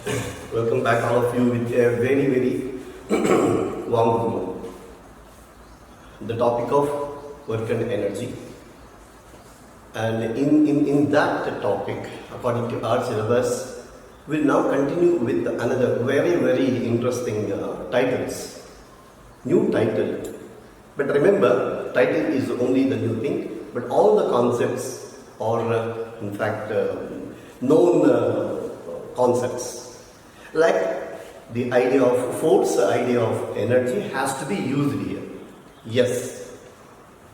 Welcome back all of you with a very warm good morning. The topic of work and energy. And in that topic, according to our syllabus, we'll now continue with another very interesting titles. New title. But remember, title is only the new thing, but all the concepts are in fact known concepts. Like the idea of force, the idea of energy has to be used here. Yes,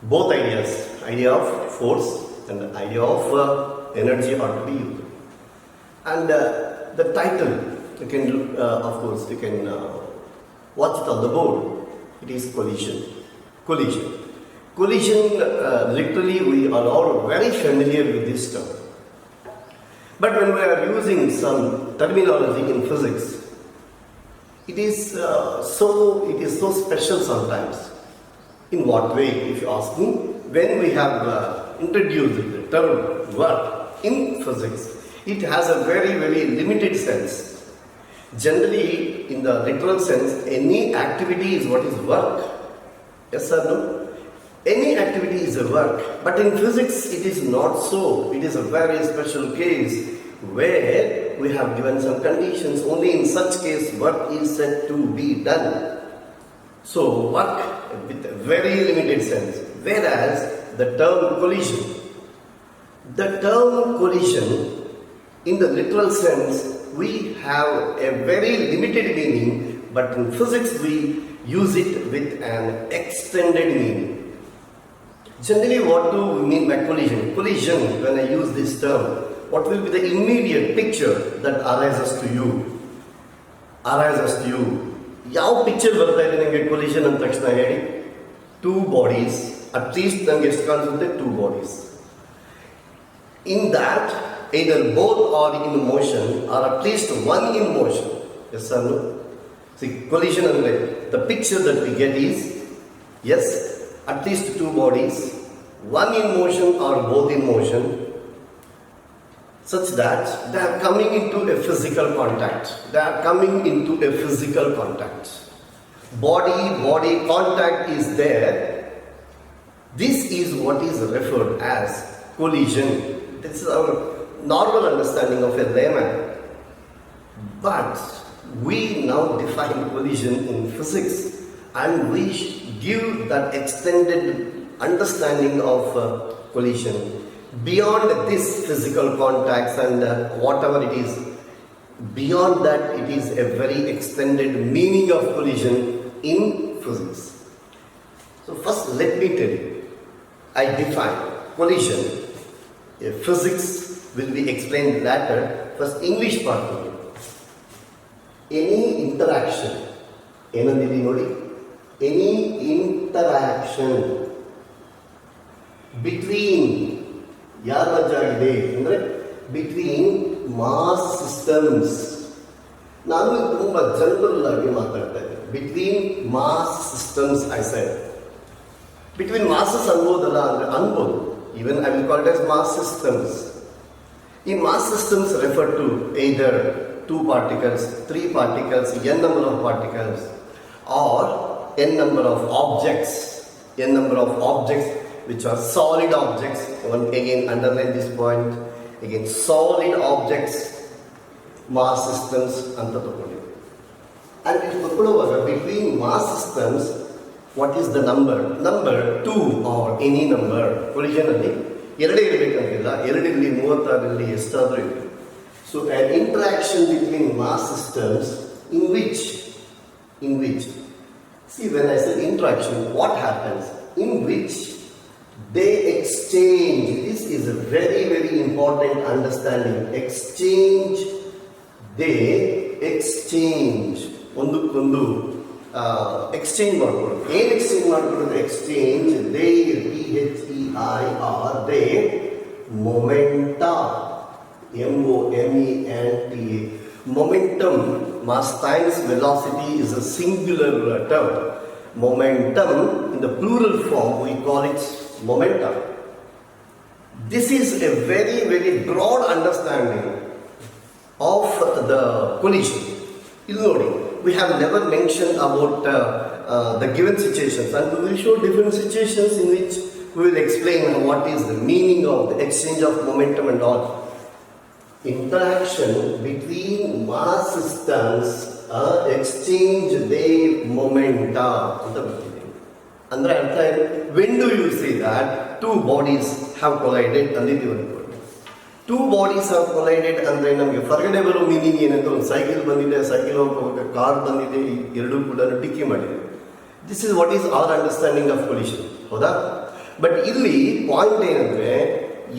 both ideas, idea of force and the idea of energy are to be used. And the title, you can of course you can watch it on the board. It is collision. Collision, literally we are all very familiar with this term. But when we are using some terminology in physics, it is so special sometimes. In what way, if you ask me? When we have introduced the term work in physics, it has a very limited sense. Generally, in the literal sense, any activity is what is work. Yes or no? Any activity is a work, but in physics it is not so. It is a very special case where we have given some conditions. Only in such case work is said to be done. So work with a very limited sense. Whereas the term collision in the literal sense, we have a very limited meaning, but in physics we use it with an extended meaning. Generally, what do we mean by collision? Collision, when I use this term, what will be the immediate picture that arises to you? ಯಾವ picture ಬರ್ತಾ ಇದೆ ನಿಮಗೆ collision ಅಂತ ತಕ್ಷಣ ಹೇಳಿ? Two bodies, at least ನಮಗೆ ಎಷ್ಟು ಕಾಣಿಸುತ್ತೆ? Two bodies. In that, either both are in motion or at least one in motion. Yes or no? See, collision ಅಂದ್ರೆ the picture that we get is, yes, at least two bodies, one in motion or both in motion, such that they are coming into a physical contact. Body contact is there. This is what is referred as collision. This is our normal understanding of a layman. But we now define collision in physics, and we give that extended understanding of collision beyond this physical contacts and whatever it is. Beyond that, it is a very extended meaning of collision in physics. So first let me tell you, I define collision. Physics will be explained later. First English part of it. Any interaction, any interaction between between mass systems. ನಾನು ತುಂಬ general ಆಗಿ ಮಾತಾಡ್ತಾ ಇದ್ದೆ. Between mass systems, I said. Between masses ಅನ್ಬೋದಲ್ಲ ಅಂದರೆ ಅನ್ಬೋದು. Even I will call it as mass systems. ಈ mass systems refer to either two particles, three particles, n number of particles, or n number of objects which are solid objects. Again underline this point. Again, solid objects, mass systems anta tokoli. And between mass systems, what is the number? Number 2 or any number. Collision alli ಎರಡೇ ಇರಬೇಕಂತಿಲ್ಲ, 2 ಇರಲಿ 36 ಇರಲಿ ಎಷ್ಟಾದರೂ ಇರಲಿ. So an interaction between mass systems in which see, when I say interaction, what happens? In which they exchange. This is a very important understanding. They exchange. ಒಂದಕ್ಕೊಂದು exchange ಮಾಡ್ಕೊಳ್ಳೋದು. ಏನು exchange ಮಾಡ್ಕೊಳ್ಳೋದು? Exchange. they momenta, momenta. Momentum, mass times velocity, is a singular term. Momentum, in the plural form, we call it momentum. This is a very broad understanding. of the collision. ಇಲ್ಲಿ ನೋಡಿ, we have never mentioned about the given situations, and we will show different situations in which we will explain what is the meaning of the exchange of momentum and all. Interaction between mass systems exchange their momenta ಅಂತ ಬರ್ತಿದೆ. ಅಂದ್ರೆ ಅರ್ಥ ಏನು? When do you say that two bodies have collided ಅಂದಿದ್ದೀವಿ ಅನ್ಕೊಳ್ಳಿ. Two bodies R ಕೊಲೈಡೆಡ್ ಅಂದರೆ ನಮಗೆ ಹೊರಗಡೆ ಬರೋ ಮೀನಿಂಗ್ ಏನಂದ್ರೆ ಒಂದು ಸೈಕಲ್ ಬಂದಿದೆ, ಸೈಕಲ್ ಹೋಗುವಾಗ ಕಾರ್ ಬಂದಿದೆ, ಎರಡೂ ಕೂಡ ಡಿಕ್ಕಿ ಮಾಡಿದೆ. This is what is our understanding of collision, ಹೌದಾ? ಬಟ್ ಇಲ್ಲಿ ಪಾಯಿಂಟ್ ಏನಂದ್ರೆ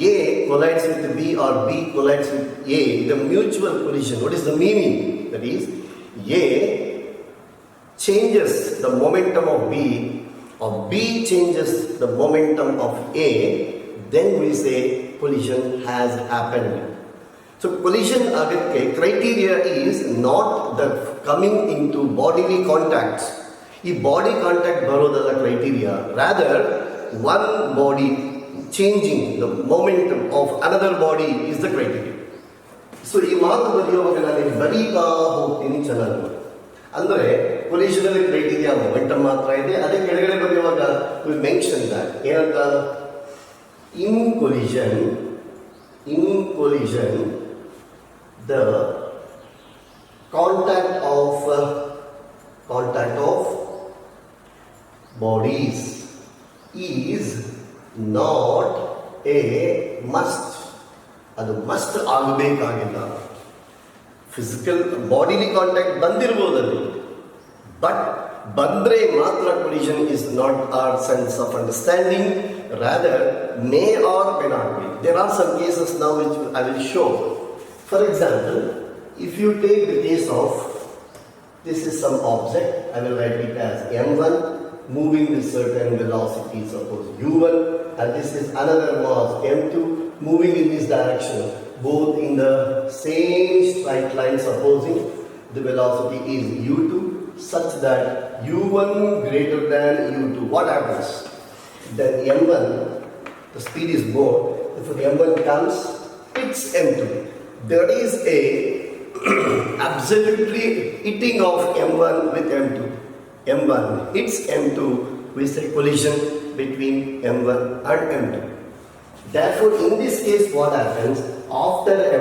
A collides with B or B collides with A, the mutual collision. What is the meaning? That is A changes the momentum of B or B changes the momentum of A, then we say collision has happened. So collision agate criteria is not the coming into bodily contacts. ಈ body contact ಬರೋದಲ್ಲ criteria, rather one body changing the momentum of another body is the criteria. So ಈ ಮಾತು ಬರೆಯುವಾಗ ನಾನು ಬರೀತಾ ಹೋಗ್ತೀನಿ ಚೆನ್ನಾಗಿ. ಅಂದರೆ ಕೊಲಿಷನಲ್ಲಿ ಕ್ರೈಟೀರಿಯಾ ಮೊಮೆಂಟಮ್ ಮಾತ್ರ ಇದೆ. ಅದೇ ಕೆಳಗಡೆ ಬರೆಯುವಾಗ ವಿಲ್ ಮೆನ್ಷನ್ ದಟ್ ಏನಂತ, in collision the contact of bodies is not a must. ಅದು ಮಸ್ಟ್ ಆಗಬೇಕಾಗಿಲ್ಲ. ಫಿಸಿಕಲ್ ಬಾಡಿಲಿ ಕಾಂಟ್ಯಾಕ್ಟ್ ಬಂದಿರ್ಬೋದಲ್ಲಿ, ಬಟ್ ಬಂದ್ರೆ ಮಾತ್ರ collision is not our sense of understanding, rather may or may not be. There are some cases now which I will show. For example, if you take the case of, this is some object, I will write it as m1 moving with certain velocity, suppose u1, and this is another mass m2 moving in this direction, both in the same straight line, supposing the velocity is u2 such that u1 greater than u2. What happens? Then m1, the speed is more, if m1 comes, hits m2. There is a absolutely hitting of m1 with m2. m1 hits m2, we say collision between m1 and m2. Therefore, in this case, what happens? After a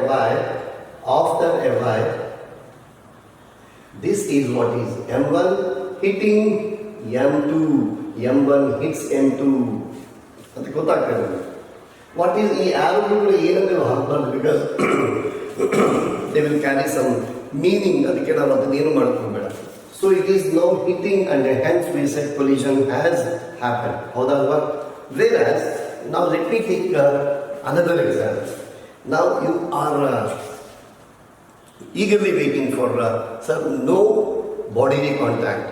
while, this is what is m1 hitting m2, m1 hits m2 ಅಂತ ಗೊತ್ತಾಗ್ತದೆ. What is ಈ ಆರೋಗ್ಯಗಳು ಏನಂದ್ರೆ ಹಾಕ್ಬಾರ್ದು, because they will carry some meaning. ಅದಕ್ಕೆ ನಾವು ಅದನ್ನೇನು ಮಾಡ್ಕೊಬೇಡ. So it is now hitting and hence we say collision has happen, ಹೌದಲ್ವಾ? ವೇರಾಸ್ ನಾವು let me take another example. Now you are eagerly waiting for no bodily contact,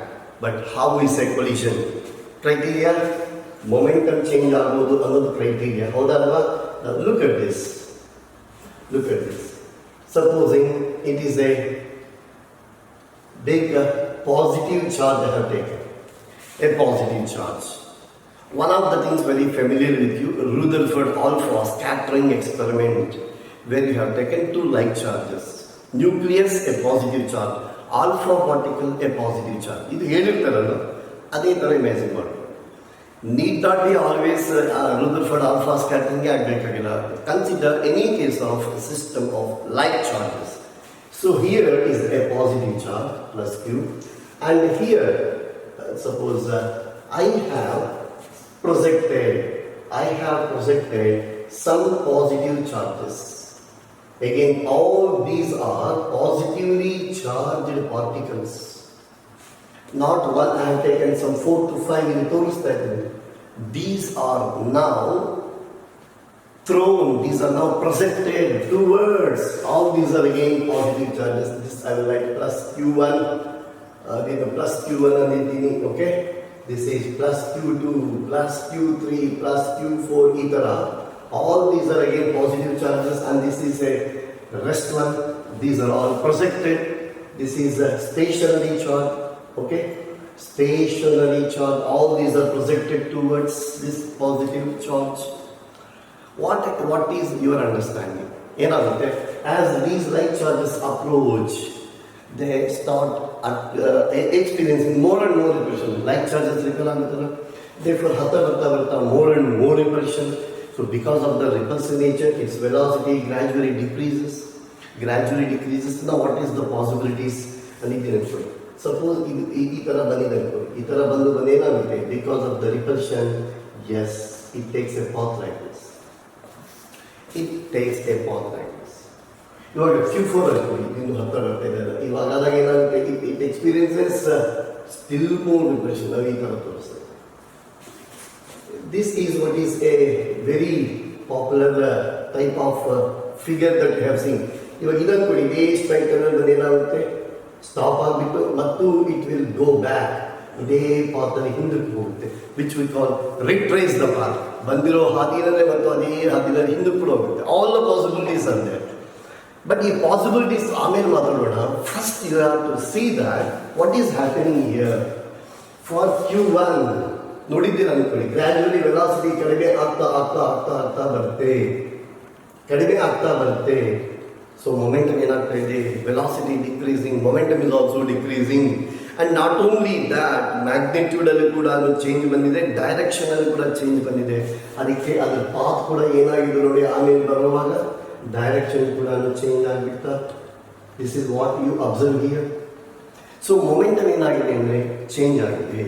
but how we say collision criteria, momentum change ಆಗೋದು ಅನ್ನೋದು criteria, ಹೌದಲ್ವಾ? Look at this. Supposing it is a big positive charge I have taken, a positive charge. One of the things very familiar with you, Rutherford-Alpha scattering experiment, where you have taken two like charges. Nucleus a positive charge, alpha particle a positive charge. ಇದು ಹೇಳಿರ್ತಾರಲ್ಲ, ಅದೇ ಥರ imagine ಮಾಡಿ. Need not be always Rutherford-Alpha scattering ಆಗಬೇಕಾಗಿಲ್ಲ. Consider any case of a system of like charges. So here is a positive charge plus Q, and here suppose I have projected some positive charges. Again, all these are positively charged particles. Not one, I have taken some 4 to 5 in Torstedt. These are now thrown, these are now projected towards, all these are again positive charges. This I will write plus Q1, plus Q1 and okay? This is plus Q2, plus Q3, plus Q4, etc. All these are again positive charges, and this is a rest one. These are all projected. This is a stationary charge, okay? Stationary charge. All these are projected towards this positive charge. What is your understanding? ಏನಾಗುತ್ತೆ? as these light charges approach, they start experiencing more and more repulsion. Light charges repel on therefore more and more repulsion. So because of the repulsive nature, its velocity gradually decreases. Now what is the possibilities? Suppose because of the repulsion, yes, it takes a path like this. ಇವಾಗ Q4 ಅನ್ಕೊಳ್ಳಿ, ಇನ್ನು ಹತ್ರ ಬರ್ತಾ ಇದೆ. ಇವಾಗ ಆದಾಗ ಏನಾಗುತ್ತೆ, it experiences still more depression. ನಾವು ಈ ಥರ ತೋರಿಸ್ತೇವೆ. This is what is a very popular type of figure that you have seen. ಇವಾಗ ಇದನ್ನು ಕೊಡಿ, ಇದೇ ಸ್ಟ್ರೈಟ್ ಅನ್ನೋದು ಏನಾಗುತ್ತೆ, ಸ್ಟಾಪ್ ಆಗಿಬಿಟ್ಟು ಮತ್ತು ಇಟ್ ವಿಲ್ ಗೋ ಬ್ಯಾಕ್. ಇದೇ ಪಾತಲ್ಲಿ ಹಿಂದಕ್ಕೆ ಹೋಗುತ್ತೆ, which we call retrace the path. ಬಂದಿರೋ ಹಾದಿನಲ್ಲೇ ಮತ್ತು ಅದೇ ಹಾದಿನಲ್ಲಿ ಹಿಂದಕ್ಕೆ ಕೂಡ ಹೋಗುತ್ತೆ. All the possibilities are there. But ಈ ಪಾಸಿಬಿಲಿಟೀಸ್ ಆಮೇಲೆ ಮಾತಾಡೋಣ. First you have to see that what is happening here. For Q1 ನೋಡಿದ್ದೀರ ಅನ್ಕೊಳ್ಳಿ, ಗ್ರ್ಯಾಜುವಲಿ ವೆಲಾಸಿಟಿ ಕಡಿಮೆ ಆಗ್ತಾ ಬರುತ್ತೆ. ಸೊ ಮೊಮೆಂಟಮ್ ಏನಾಗ್ತಾ ಇದೆ, velocity decreasing, momentum is also decreasing. And not only that, magnitude ಅಲ್ಲಿ ಕೂಡ ಚೇಂಜ್ ಬಂದಿದೆ, ಡೈರೆಕ್ಷನ್ ಅಲ್ಲಿ ಕೂಡ ಚೇಂಜ್ ಬಂದಿದೆ. ಅದಕ್ಕೆ ಅದ್ರ ಪಾತ್ ಕೂಡ ಏನಾಗಿದೆ ನೋಡಿ, ಆಮೇಲೆ ಬರುವಾಗ ಡೈರೆಕ್ಷನ್ ಕೂಡ ಚೇಂಜ್ ಆಗಿಬಿಡ್ತಾ. This is what you observe here. So momentum ಏನಾಗಿದೆ ಅಂದರೆ ಚೇಂಜ್ ಆಗಿದೆ.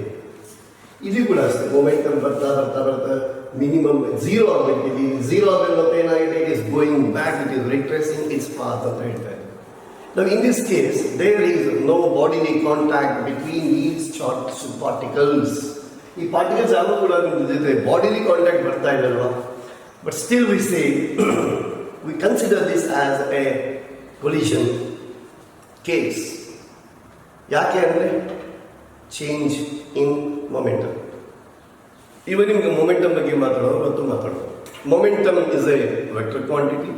ಇದು ಕೂಡ ಅಷ್ಟೇ, ಮೊಮೆಂಟಮ್ ಬರ್ತಾ ಮಿನಿಮಮ್ ಝೀರೋ ಆಗಬೇಕಿದೆ. ಝೀರೋ ಆದ್ಮೇಲೆ ಮತ್ತೆ ಏನಾಗಿದೆ, it is going back, it is retracing its path ಅಂತ ಹೇಳ್ತಾರೆ. Now in this case, there is no bodily contact between these charged particles. ಈ ಪಾರ್ಟಿಕಲ್ಸ್ ಯಾರು ಕೂಡ ಜೊತೆ ಬಾಡಿಲಿ ಕಾಂಟ್ಯಾಕ್ಟ್ ಬರ್ತಾ ಇರಲ್ವಾ. But still we say we consider this as a collision case. ಯಾಕೆ ಅಂದರೆ ಚೇಂಜ್ ಇನ್ ಮೊಮೆಂಟಮ್. ಇವಾಗ ನಿಮಗೆ ಮೊಮೆಂಟಮ್ ಬಗ್ಗೆ ಮಾತಾಡೋದು. Momentum is a vector quantity.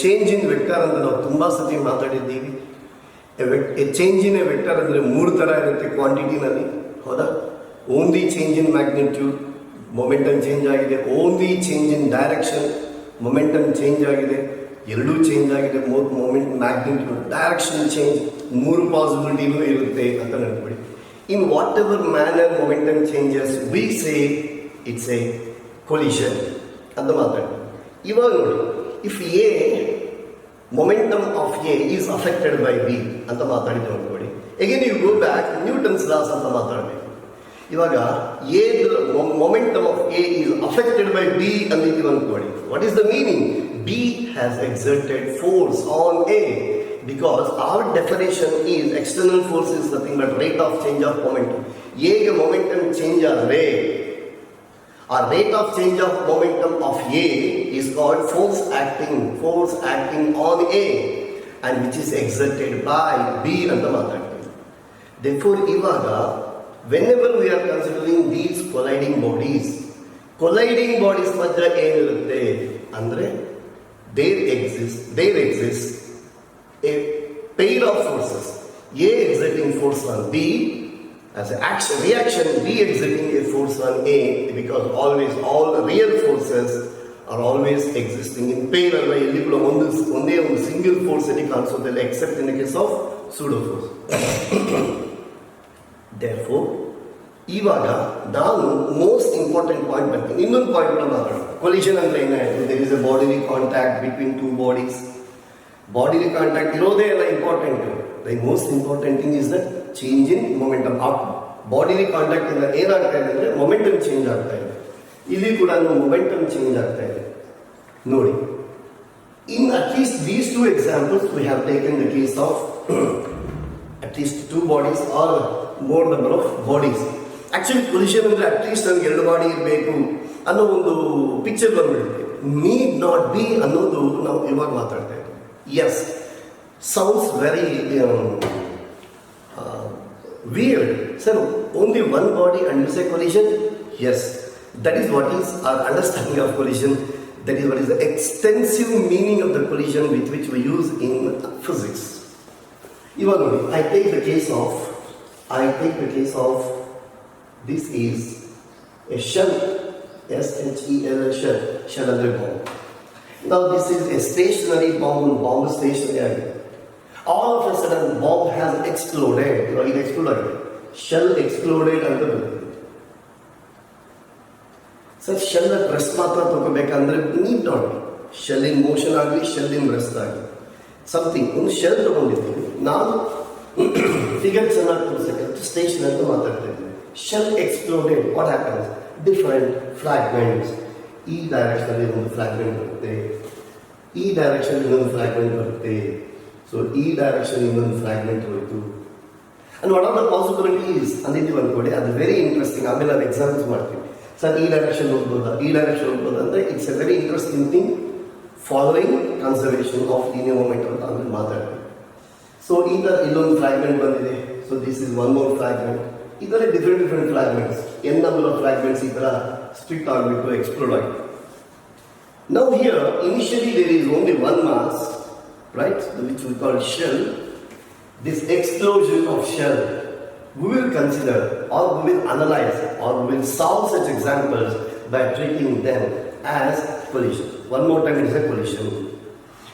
Change in vector ಅಂದರೆ ನಾವು ತುಂಬ ಸತಿ ಮಾತಾಡಿದ್ದೀವಿ. ಚೇಂಜ್ ಇನ್ ಎ ವೆಕ್ಟರ್ ಅಂದರೆ 3 ಥರ ಇರುತ್ತೆ ಕ್ವಾಂಟಿಟಿನಲ್ಲಿ, ಹೌದಾ? Only change in magnitude, momentum change ಆಗಿದೆ. Only change in direction, momentum change ಆಗಿದೆ. ಎರಡೂ ಚೇಂಜ್ ಆಗಿದೆ. ಮೊಮೆಂಟ್, ಮ್ಯಾಗ್ನಿಟ್ಯೂಡ್, ಡೈರೆಕ್ಷನ್ ಚೇಂಜ್, 3 ಪಾಸಿಬಿಲಿಟಿನೂ ಇರುತ್ತೆ ಅಂತ ನೆನಪಿಡಿ. In whatever manner momentum changes, we say it's a collision ಅಂತ ಮಾತಾಡ್ತೀವಿ. ಇವಾಗ ನೋಡಿ, if A momentum of A is affected by B ಅಂತ ಮಾತಾಡಿದ್ದು ಅನ್ಕೊಳ್ಳಿ. Again you go back, Newton's laws ಅಂತ ಮಾತಾಡಬೇಕು. ಇವಾಗ a momentum of A is affected by B ಅಂದಿದ್ದೀವಿ ಅನ್ಕೊಳ್ಳಿ. What is the meaning? B has exerted force on A, because our definition is external force is nothing but rate of change of momentum. ಎಗೆ momentum change ಆದರೆ a rate of change of momentum of A is called force acting on A, and which is exerted by B anta maatadteve. Therefore ivaga whenever we are considering these colliding bodies madhya enirutte andre there exists a pair of forces, A exerting force on B as an action reaction, B exerting a force on A, because always all the real forces are always existing in parallel. ಇಲ್ಲಿ ಕೂಡ ಒಂದೇ ಒಂದು single force ಅಲ್ಲಿ ಕಾಣಿಸೋದಿಲ್ಲ, except in the case of pseudo force. Therefore ಇವಾಗ ನಾನು most important point ಬರ್ತೀನಿ. ಇನ್ನೊಂದು ಪಾಯಿಂಟ್ ಕೂಡ ಮಾತಾಡೋಣ. ಕೊಲಿಷನ್ ಅಂದ್ರೆ ಏನಾಯಿತು? There is a bodily contact between 2 bodies. Bodily contact ಇರೋದೇ ಎಲ್ಲ important. The most important thing is that change in momentum. Bodily contact ಇಂದ ಏನಾಗ್ತಾ ಇದೆ ಅಂದರೆ ಮೊಮೆಂಟಮ್ ಚೇಂಜ್ ಆಗ್ತಾ ಇದೆ. ಇಲ್ಲಿ ಕೂಡ ಮೊಮೆಂಟಮ್ ಚೇಂಜ್ ಆಗ್ತಾ ಇದೆ ನೋಡಿ. In at least these 2 examples we have taken the case of at least 2 bodies or more number of bodies. Actually collision ಅಂದರೆ ಅಟ್ಲೀಸ್ಟ್ ನನಗೆ 2 ಬಾಡಿ ಇರಬೇಕು ಅನ್ನೋ ಒಂದು ಪಿಕ್ಚರ್ ಬಂದ್ಬಿಡುತ್ತೆ. ನೀಡ್ ನಾಟ್ ಬಿ ಅನ್ನೋದು ನಾವು ಇವಾಗ ಮಾತಾಡ್ತಾ ಇದ್ದೀವಿ. Yes, sounds very weird. Sir, only one body and you say collision? Yes, that is what is our understanding of collision. That is what is the extensive meaning of the collision with which we use in physics. Even I take the case of this is a shell, S-H-E-L shell under bomb. Now this is a stationary bomb stationary. All of a sudden bomb has exploded. It exploded. Shell exploded under the sir shell rest ಮಾತ್ರ ತಗೋಬೇಕಂದ್ರೆ need not shell in motion ಆಗಲಿ shell in rest ಆಗಲಿ something ಒಂದು shell ತಗೊಂಡಿದ್ದೀವಿ ನಾನು figure ಚೆನ್ನಾಗಿ ತೋರಿಸಕ್ಕೆ station ಅಂತ ಮಾತಾಡ್ತಾ ಇದ್ದೀವಿ shell exploded what happens different fragments ಈ ಡೈರೆಕ್ಷನಲ್ಲಿ ಒಂದು ಫ್ರಾಗ್ಮೆಂಟ್ ಬರುತ್ತೆ ಈ ಡೈರೆಕ್ಷನ್ ಇನ್ನೊಂದು ಫ್ರಾಗ್ಮೆಂಟ್ ಬರುತ್ತೆ ಸೊ ಈ ಡೈರೆಕ್ಷನ್ ಇನ್ನೊಂದು ಫ್ರಾಗ್ಮೆಂಟ್ ಹೋಯಿತು and what are the possibilities ಅಂದಿದ್ದೀವಿ ಅನ್ಕೊಡಿ ಅದು ವೆರಿ ಇಂಟ್ರೆಸ್ಟಿಂಗ್ ಆಮೇಲೆ ನಾವು ಎಕ್ಸಾಂಪಲ್ಸ್ ಮಾಡ್ತೀವಿ ಸರ್ ಈ ಡೈರೆಕ್ಷನ್ ಹೋಗ್ಬೋದಾ ಈ ಡೈರೆಕ್ಷನ್ ಹೋಗ್ಬೋದಾ ಅಂದರೆ it's a very interesting thing following conservation of linear moment ಅಂತ ಅಂದ್ರೆ ಮಾತಾಡ್ತೀವಿ ಸೊ ಈಗ ಇಲ್ಲೊಂದು ಫ್ರಾಗ್ಮೆಂಟ್ ಬಂದಿದೆ so this is one more fragment ಈ ಥರ different fragments N number of fragments ಈ ಥರ ಸ್ಪ್ಲಿಟ್ ಆಗಬೇಕು ಎಕ್ಸ್ಪ್ಲೋಡ್ ಆಗಿದೆ ನಾವು here initially there is only one mass right which we call shell. This explosion of shell we will consider or we will analyze or we will solve such examples by treating them as collision. One more time it is a collision.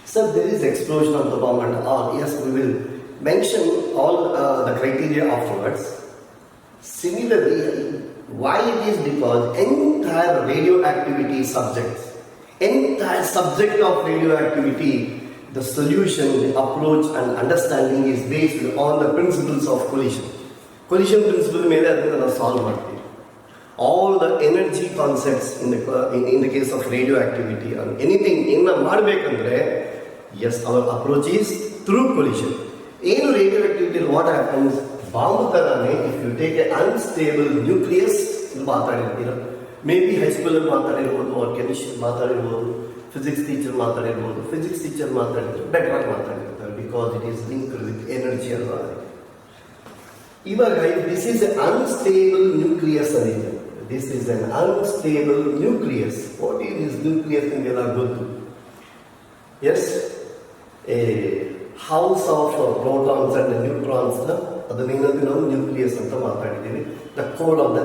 So there is explosion of the bomb and all. Yes, we will mention all the criteria afterwards. Similarly, why it is because entire radioactivity subjects, entire subject of radioactivity, the solution, the approach and understanding is based on the principles of collision. Collision principle ಮೇಲೆ ಅದನ್ನು ನಾವು solve ಮಾಡ್ತೀವಿ. All the energy concepts in the case of radioactivity or anything ಏನ ಮಾಡಬೇಕಂದ್ರೆ yes our approach is through collision. ಏನು radioactivity what happens bomb ತರಾನೇ if you take an unstable nucleus ಮಾತಾಡಿರ್ತೀರ maybe ಹೈಸ್ಕೂಲಲ್ಲಿ ಮಾತಾಡಿರ್ಬೋದು or ಕೆಮಿಸ್ಟ್ರಿ ಮಾತಾಡಿರ್ಬೋದು physics teacher ಮಾತಾಡಿರ್ಬೋದು physics teacher ಮಾತಾಡಿದ್ರೆ ಬೆಟರ್ ಆಗಿ ಮಾತಾಡಿರ್ತಾರೆ because it is linked with energy ಅಲ್ವಾ ಇವಾಗ this is an unstable nucleus ಅಂದಿದೆ this is an unstable nucleus what is this nucleus ನಿಮಗೆಲ್ಲ ಗೊತ್ತು as a house of protons and neutrons ಅದನ್ನೇನಂದ್ರೆ ನಾವು ನ್ಯೂಕ್ಲಿಯಸ್ ಅಂತ ಮಾತಾಡಿದ್ದೀವಿ the core of the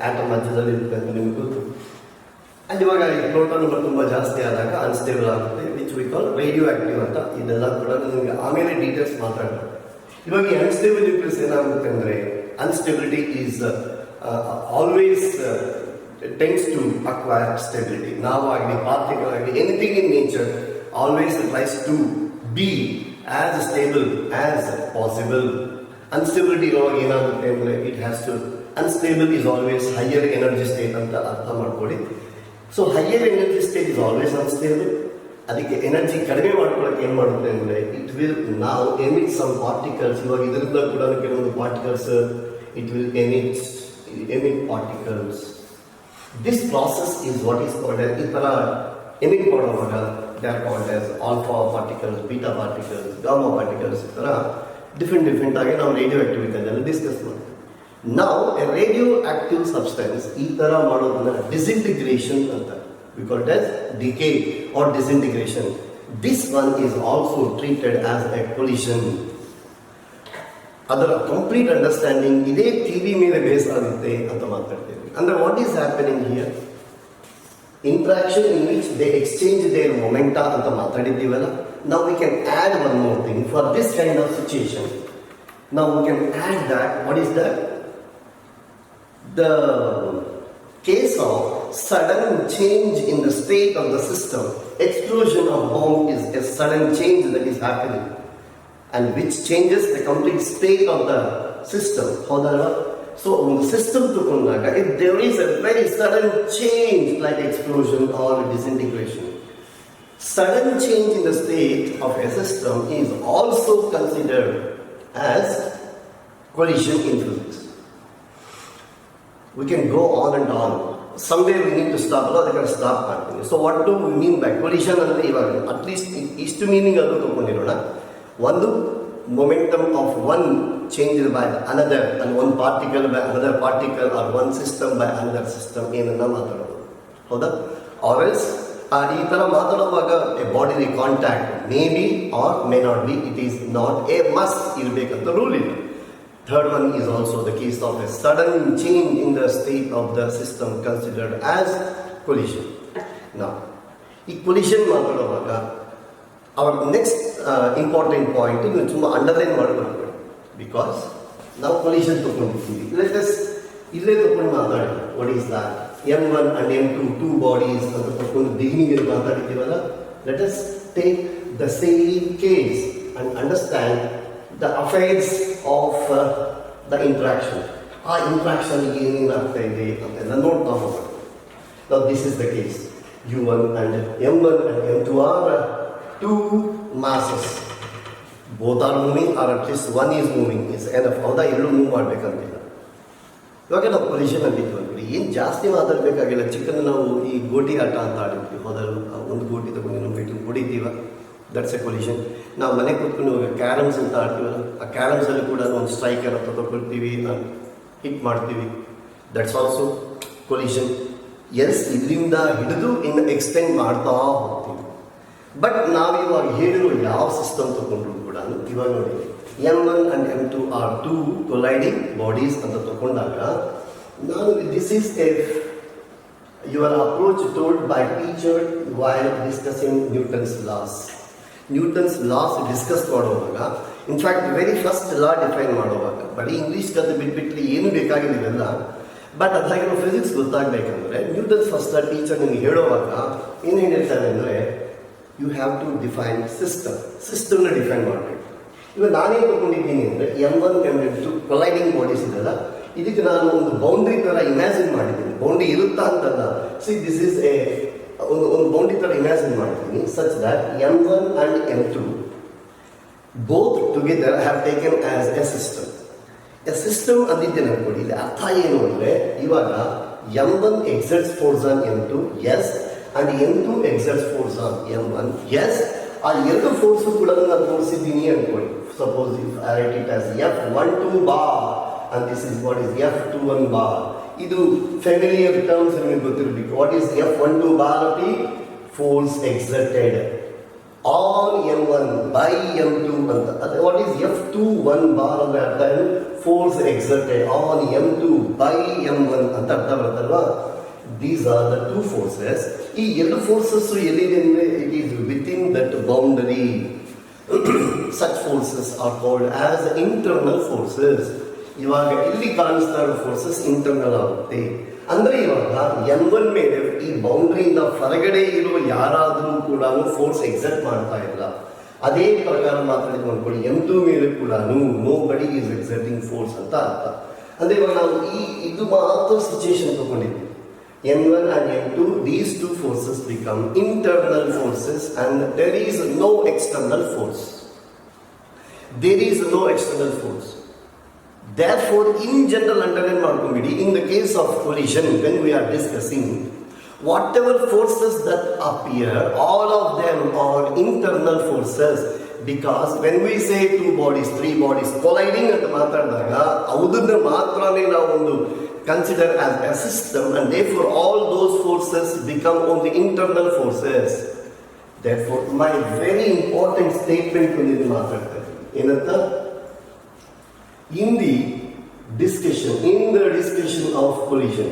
atom ಮಧ್ಯದಲ್ಲಿ ಇರುತ್ತೆ ಅಂತ ನಿಮ್ಗೆ ಗೊತ್ತು ಅಂಡ್ ಇವಾಗ ಈ ಪ್ರೋಟಾನ್ ನಂಬರ್ ತುಂಬ ಜಾಸ್ತಿ ಆದಾಗ ಅನ್ಸ್ಟೇಬಲ್ ಆಗುತ್ತೆ which we call radio active ಅಂತ ಇದೆಲ್ಲ ಕೂಡ ನಿಮಗೆ ಆಮೇಲೆ ಡೀಟೇಲ್ಸ್ ಮಾತಾಡ್ತಾರೆ ಇವಾಗ ಈ ಅನ್ಸ್ಟೇಬಲ್ ನ್ಯೂಕ್ಲಿಯಸ್ ಏನಾಗುತ್ತೆ ಅಂದರೆ instability is always tends to acquire stability ನಾವು ಆಗಲಿ ಪಾರ್ಟಿಕಲ್ ಆಗಲಿ anything in nature always tries to be as stable as possible instability ಇರುವಾಗ ಏನಾಗುತ್ತೆ ಅಂದರೆ it has to unstable is always higher energy state ಅಂತ ಅರ್ಥ ಮಾಡ್ಕೊಳ್ಳಿ so higher energy state is always unstable ಅದಕ್ಕೆ ಎನರ್ಜಿ ಕಡಿಮೆ ಮಾಡ್ಕೊಳ್ಳೋಕೆ ಏನು ಮಾಡುತ್ತೆ ಅಂದರೆ ಇಟ್ ವಿಲ್ ನಾವು ಎಮಿಟ್ ಸಮ್ ಪಾರ್ಟಿಕಲ್ಸ್ ಇವಾಗ ಇದರಿಂದ ಕೂಡ ಕೆಲವೊಂದು particles it will emit particles this process is what is called as ಈ ಥರ ಎಮಿಟ್ ಮಾಡುವಾಗ they are called as alpha particles beta particles gamma particles ಈ ಥರ ಡಿಫ್ರೆಂಟ್ ಆಗಿ ನಾವು ರೇಡಿಯೋ ಆಕ್ಟಿವಿಟಿಯನ್ನು ಡಿಸ್ಕಸ್ ಮಾಡ್ತೀವಿ ನಾವು ಎ ರೇಡಿಯೋ ಆಕ್ಟಿವ್ ಸಬ್ಸ್ಟೆನ್ಸ್ ಈ ಥರ ಮಾಡೋದನ್ನ ಡಿಸಿಂಟಿಗ್ರೇಷನ್ ಅಂತ we call it as decay or disintegration. This one is also treated as a collision. ಅದರ ಕಂಪ್ಲೀಟ್ ಅಂಡರ್ಸ್ಟ್ಯಾಂಡಿಂಗ್ ಇದೇ ಥಿಯರಿ ಮೇಲೆ ಬೇಸ್ ಆಗುತ್ತೆ ಅಂತ ಮಾತಾಡ್ತೇವೆ ಅಂದ್ರೆ what is happening here interaction in which they exchange their momenta ಅಂತ ಮಾತಾಡಿದ್ದೀವಲ್ಲ ನಾವು we can add one more thing for this kind of situation ನಾವು we can add that what is that the case of sudden change in the state of the system. Explosion of bomb is a sudden change that is happening and which changes the complete state of the system. So on the system tukunnaga if there is a very sudden change like explosion or disintegration, sudden change in the state of a system is also considered as collision in physics. We can go on and on. Somewhere we need to stop. They can stop happening. So what do we mean by collision? At least is to meaning one momentum of one changed by another and one particle by another particle or one system by another system. Or else ಈ ಥರ ಮಾತಾಡುವಾಗ a body contact may be or may not be it is not a must ಇರಬೇಕಂತ rule ಇಲ್ಲ. Third one is also the case of a sudden change in the state of the system considered as collision. Now, ಈ collision ಮಾತಾಡುವಾಗ hour next important point ನೀವು ತುಂಬ underline ಮಾಡಬೇಕು. Because ನಾವು collision ತೊಗೊಂಡಿರ್ತೀವಿ, ಇಲ್ಲೇ ತೊಗೊಂಡು ಮಾತಾಡಿ what is that M1 and M2 two bodies ಅಂತ ತೊಗೊಂಡು ಬಿಗಿನಿಂಗ್ ಮಾತಾಡಿದ್ದೀವಲ್ಲ. Let us take the same case and understand the affairs of the interaction. ಆ ಇಂಟ್ರಾಕ್ಷನ್ ಏನೇನು ಆಗ್ತಾ ಇದೆ ಅಂತೆಲ್ಲ ನೋಡ್ತಾ ಹೋಗೋಣ. Now this is the case. U1 and M1 and M2 are two masses. Both are moving or at least one is moving. Is enough. ಹೌದಾ, ಎರಡು move ಮಾಡಬೇಕಂತಿಲ್ಲ. ಇವಾಗ ನಾವು ಕೊಲಿಷನ್ ಅಂತಿದ್ವಿ ಅಂದ್ಬಿಡಿ, ಏನು ಜಾಸ್ತಿ ಮಾತಾಡಬೇಕಾಗಿಲ್ಲ. ಚಿಕ್ಕನ್ನು ನಾವು ಈ ಗೋಟಿ ಆಟ ಅಂತ ಆಡಿರ್ತೀವಿ. ಹೋದಲ್ಲಿ ಒಂದು ಗೋಟಿ ತಗೊಂಡು ನಾವು ಬಿಟ್ಟು ಹೊಡಿತೀವ, ದಟ್ಸ್ ಎ ಕೊಲಿಷನ್. ನಾವು ಮನೆಗೆ ಕೂತ್ಕೊಂಡು ಇವಾಗ ಕ್ಯಾರಮ್ಸ್ ಅಂತ ಆಡ್ತೀವಲ್ಲ, ಆ ಕ್ಯಾರಮ್ಸಲ್ಲಿ ಕೂಡ ಒಂದು ಸ್ಟ್ರೈಕರ್ ಅಂತ ತಗೊಳ್ತೀವಿ, ಹಿಟ್ ಮಾಡ್ತೀವಿ, ದಟ್ಸ್ ಆಲ್ಸೋ ಕೊಲಿಷನ್. ಎಸ್, ಇಲ್ಲಿಂದ ಹಿಡಿದು ಇನ್ನು ಎಕ್ಸ್ಟೆಂಡ್ ಮಾಡ್ತಾ ಹೋಗ್ತೀವಿ. ಬಟ್ ನಾವಿವಾಗ ಹೇಳಿರೋ ಯಾವ ಸಿಸ್ಟಮ್ ತಗೊಂಡ್ರು ಕೂಡ ಇವಾಗ ನೋಡಿ, M1 and M2 are two colliding bodies ಅಂತ ತಗೊಂಡಾಗ ನಾನು this is a your approach told by teacher while discussing Newton's laws. Newton's laws discuss ಮಾಡುವಾಗ, in fact very first law define ಮಾಡುವಾಗ ಬರೀ ಇಂಗ್ಲೀಷ್ ಕದ್ದು ಬಿಟ್ಬಿಟ್ರೆ ಏನು ಬೇಕಾಗಿದೆಯಲ್ಲ. ಬಟ್ ಅದಾಗಿರೋ ಫಿಸಿಕ್ಸ್ ಗೊತ್ತಾಗಬೇಕಂದ್ರೆ ನ್ಯೂಟನ್ಸ್ ಫಸ್ಟ್ ಟೀಚರ್ ನಿಮಗೆ ಹೇಳುವಾಗ ಏನು ಹೇಳಿರ್ತಾರೆ ಅಂದರೆ, ಯು ಹ್ಯಾವ್ ಟು ಡಿಫೈನ್ ಸಿಸ್ಟಮ್ನ ಡಿಫೈನ್ ಮಾಡಬೇಕು. ಇವಾಗ ನಾನೇನು ತಗೊಂಡಿದ್ದೀನಿ ಅಂದರೆ M1 M2 ಕೊಲೈಡಿಂಗ್ ಬಾಡೀಸ್ ಇದೆಲ್ಲ, ಇದಕ್ಕೆ ನಾನು ಒಂದು ಬೌಂಡ್ರಿ ಥರ ಇಮ್ಯಾಜಿನ್ ಮಾಡಿದ್ದೀನಿ. ಬೌಂಡ್ರಿ ಇರುತ್ತಾ ಅಂತಲ್ಲ, ದಿಸ್ ಈಸ್ ಎ ಒಂದು ಬೌಂಡ್ರಿ ಥರ ಇಮ್ಯಾಜಿನ್ ಮಾಡಿದ್ದೀನಿ, such that M1 and M2 both together have taken as a system. A system ಅಂದಿದ್ದೇನೆ ಅನ್ಕೊಳ್ಳಿ. ಇಲ್ಲಿ ಅರ್ಥ ಏನು ಅಂದರೆ, ಇವಾಗ M1 exerts force on M2, yes, and M2 exerts force on M1, yes. ಆ ಎರಡು ಫೋರ್ಸು ಕೂಡ ನಾನು ತೋರಿಸಿದ್ದೀನಿ ಅನ್ಕೊಳ್ಳಿ. Suppose if I write it as F12 bar and this is what is F21 bar. ಇದು ಫೆಮಿಲಿಯರ್ ಟರ್ಮ್ಸ್ ನಿಮಗೆ ಗೊತ್ತಿರಬೇಕು. What is F12 bar ಅಪಿ? Force exerted on M1 by M2 ಅಂತ. ಅದೇ ವಾಟ್ ಈಸ್ F21 ಬಾರ್ ಅಂದರೆ ಅರ್ಥ ಏನು? Force exerted on M2 by M1 ಅಂತ ಅರ್ಥ ಬರುತ್ತಲ್ವಾ. These are the two forces. ಈ ಎರಡು ಫೋರ್ಸಸ್ ಎಲ್ಲಿದೆ ಅಂದರೆ it is within that boundary. Such forces are called as internal forces. ಇವಾಗ ಇಲ್ಲಿ ಕಾಣಿಸ್ತಾ ಇರೋ ಫೋರ್ಸಸ್ ಇಂಟರ್ನಲ್ ಆಗುತ್ತೆ. ಅಂದರೆ ಇವಾಗ M1 ಮೇಲೆ ಈ ಬೌಂಡ್ರಿಯಿಂದ ಹೊರಗಡೆ ಇರುವ ಯಾರಾದರೂ ಕೂಡ ಫೋರ್ಸ್ ಎಕ್ಸರ್ಟ್ ಮಾಡ್ತಾ ಇಲ್ಲ. ಅದೇ ಪ್ರಕಾರ ಮಾತಾಡಿದ್ದು ಅಂದ್ಕೊಳ್ಳಿ, M2 ಮೇಲೆ ಕೂಡ ನೋ ಬಡಿ ಈಸ್ ಎಕ್ಸರ್ಟಿಂಗ್ ಫೋರ್ಸ್ ಅಂತ ಅರ್ಥ. ಅಂದರೆ ಇವಾಗ ನಾವು ಇದು ಮಾತ್ರ situation ತಗೊಂಡಿದ್ವಿ. M1 and M2, these two forces become internal forces and there is no external force. There is no external force. Therefore, in general, underline ಮಾಡ್ಕೊಂಬಿಡಿ, in the case of collision, when we are discussing, whatever forces that appear, all of them are internal forces. Because when we say two bodies, three bodies colliding ಅಂತ ಮಾತಾಡಿದಾಗ ಅದನ್ನ ಮಾತ್ರನೇ ನಾವು ಒಂದು consider as a system, and therefore all those forces become only internal forces. Therefore, my very important statement when ಮಾತಾಡ್ತಾರೆ ಏನಂತ, in the discussion of collision,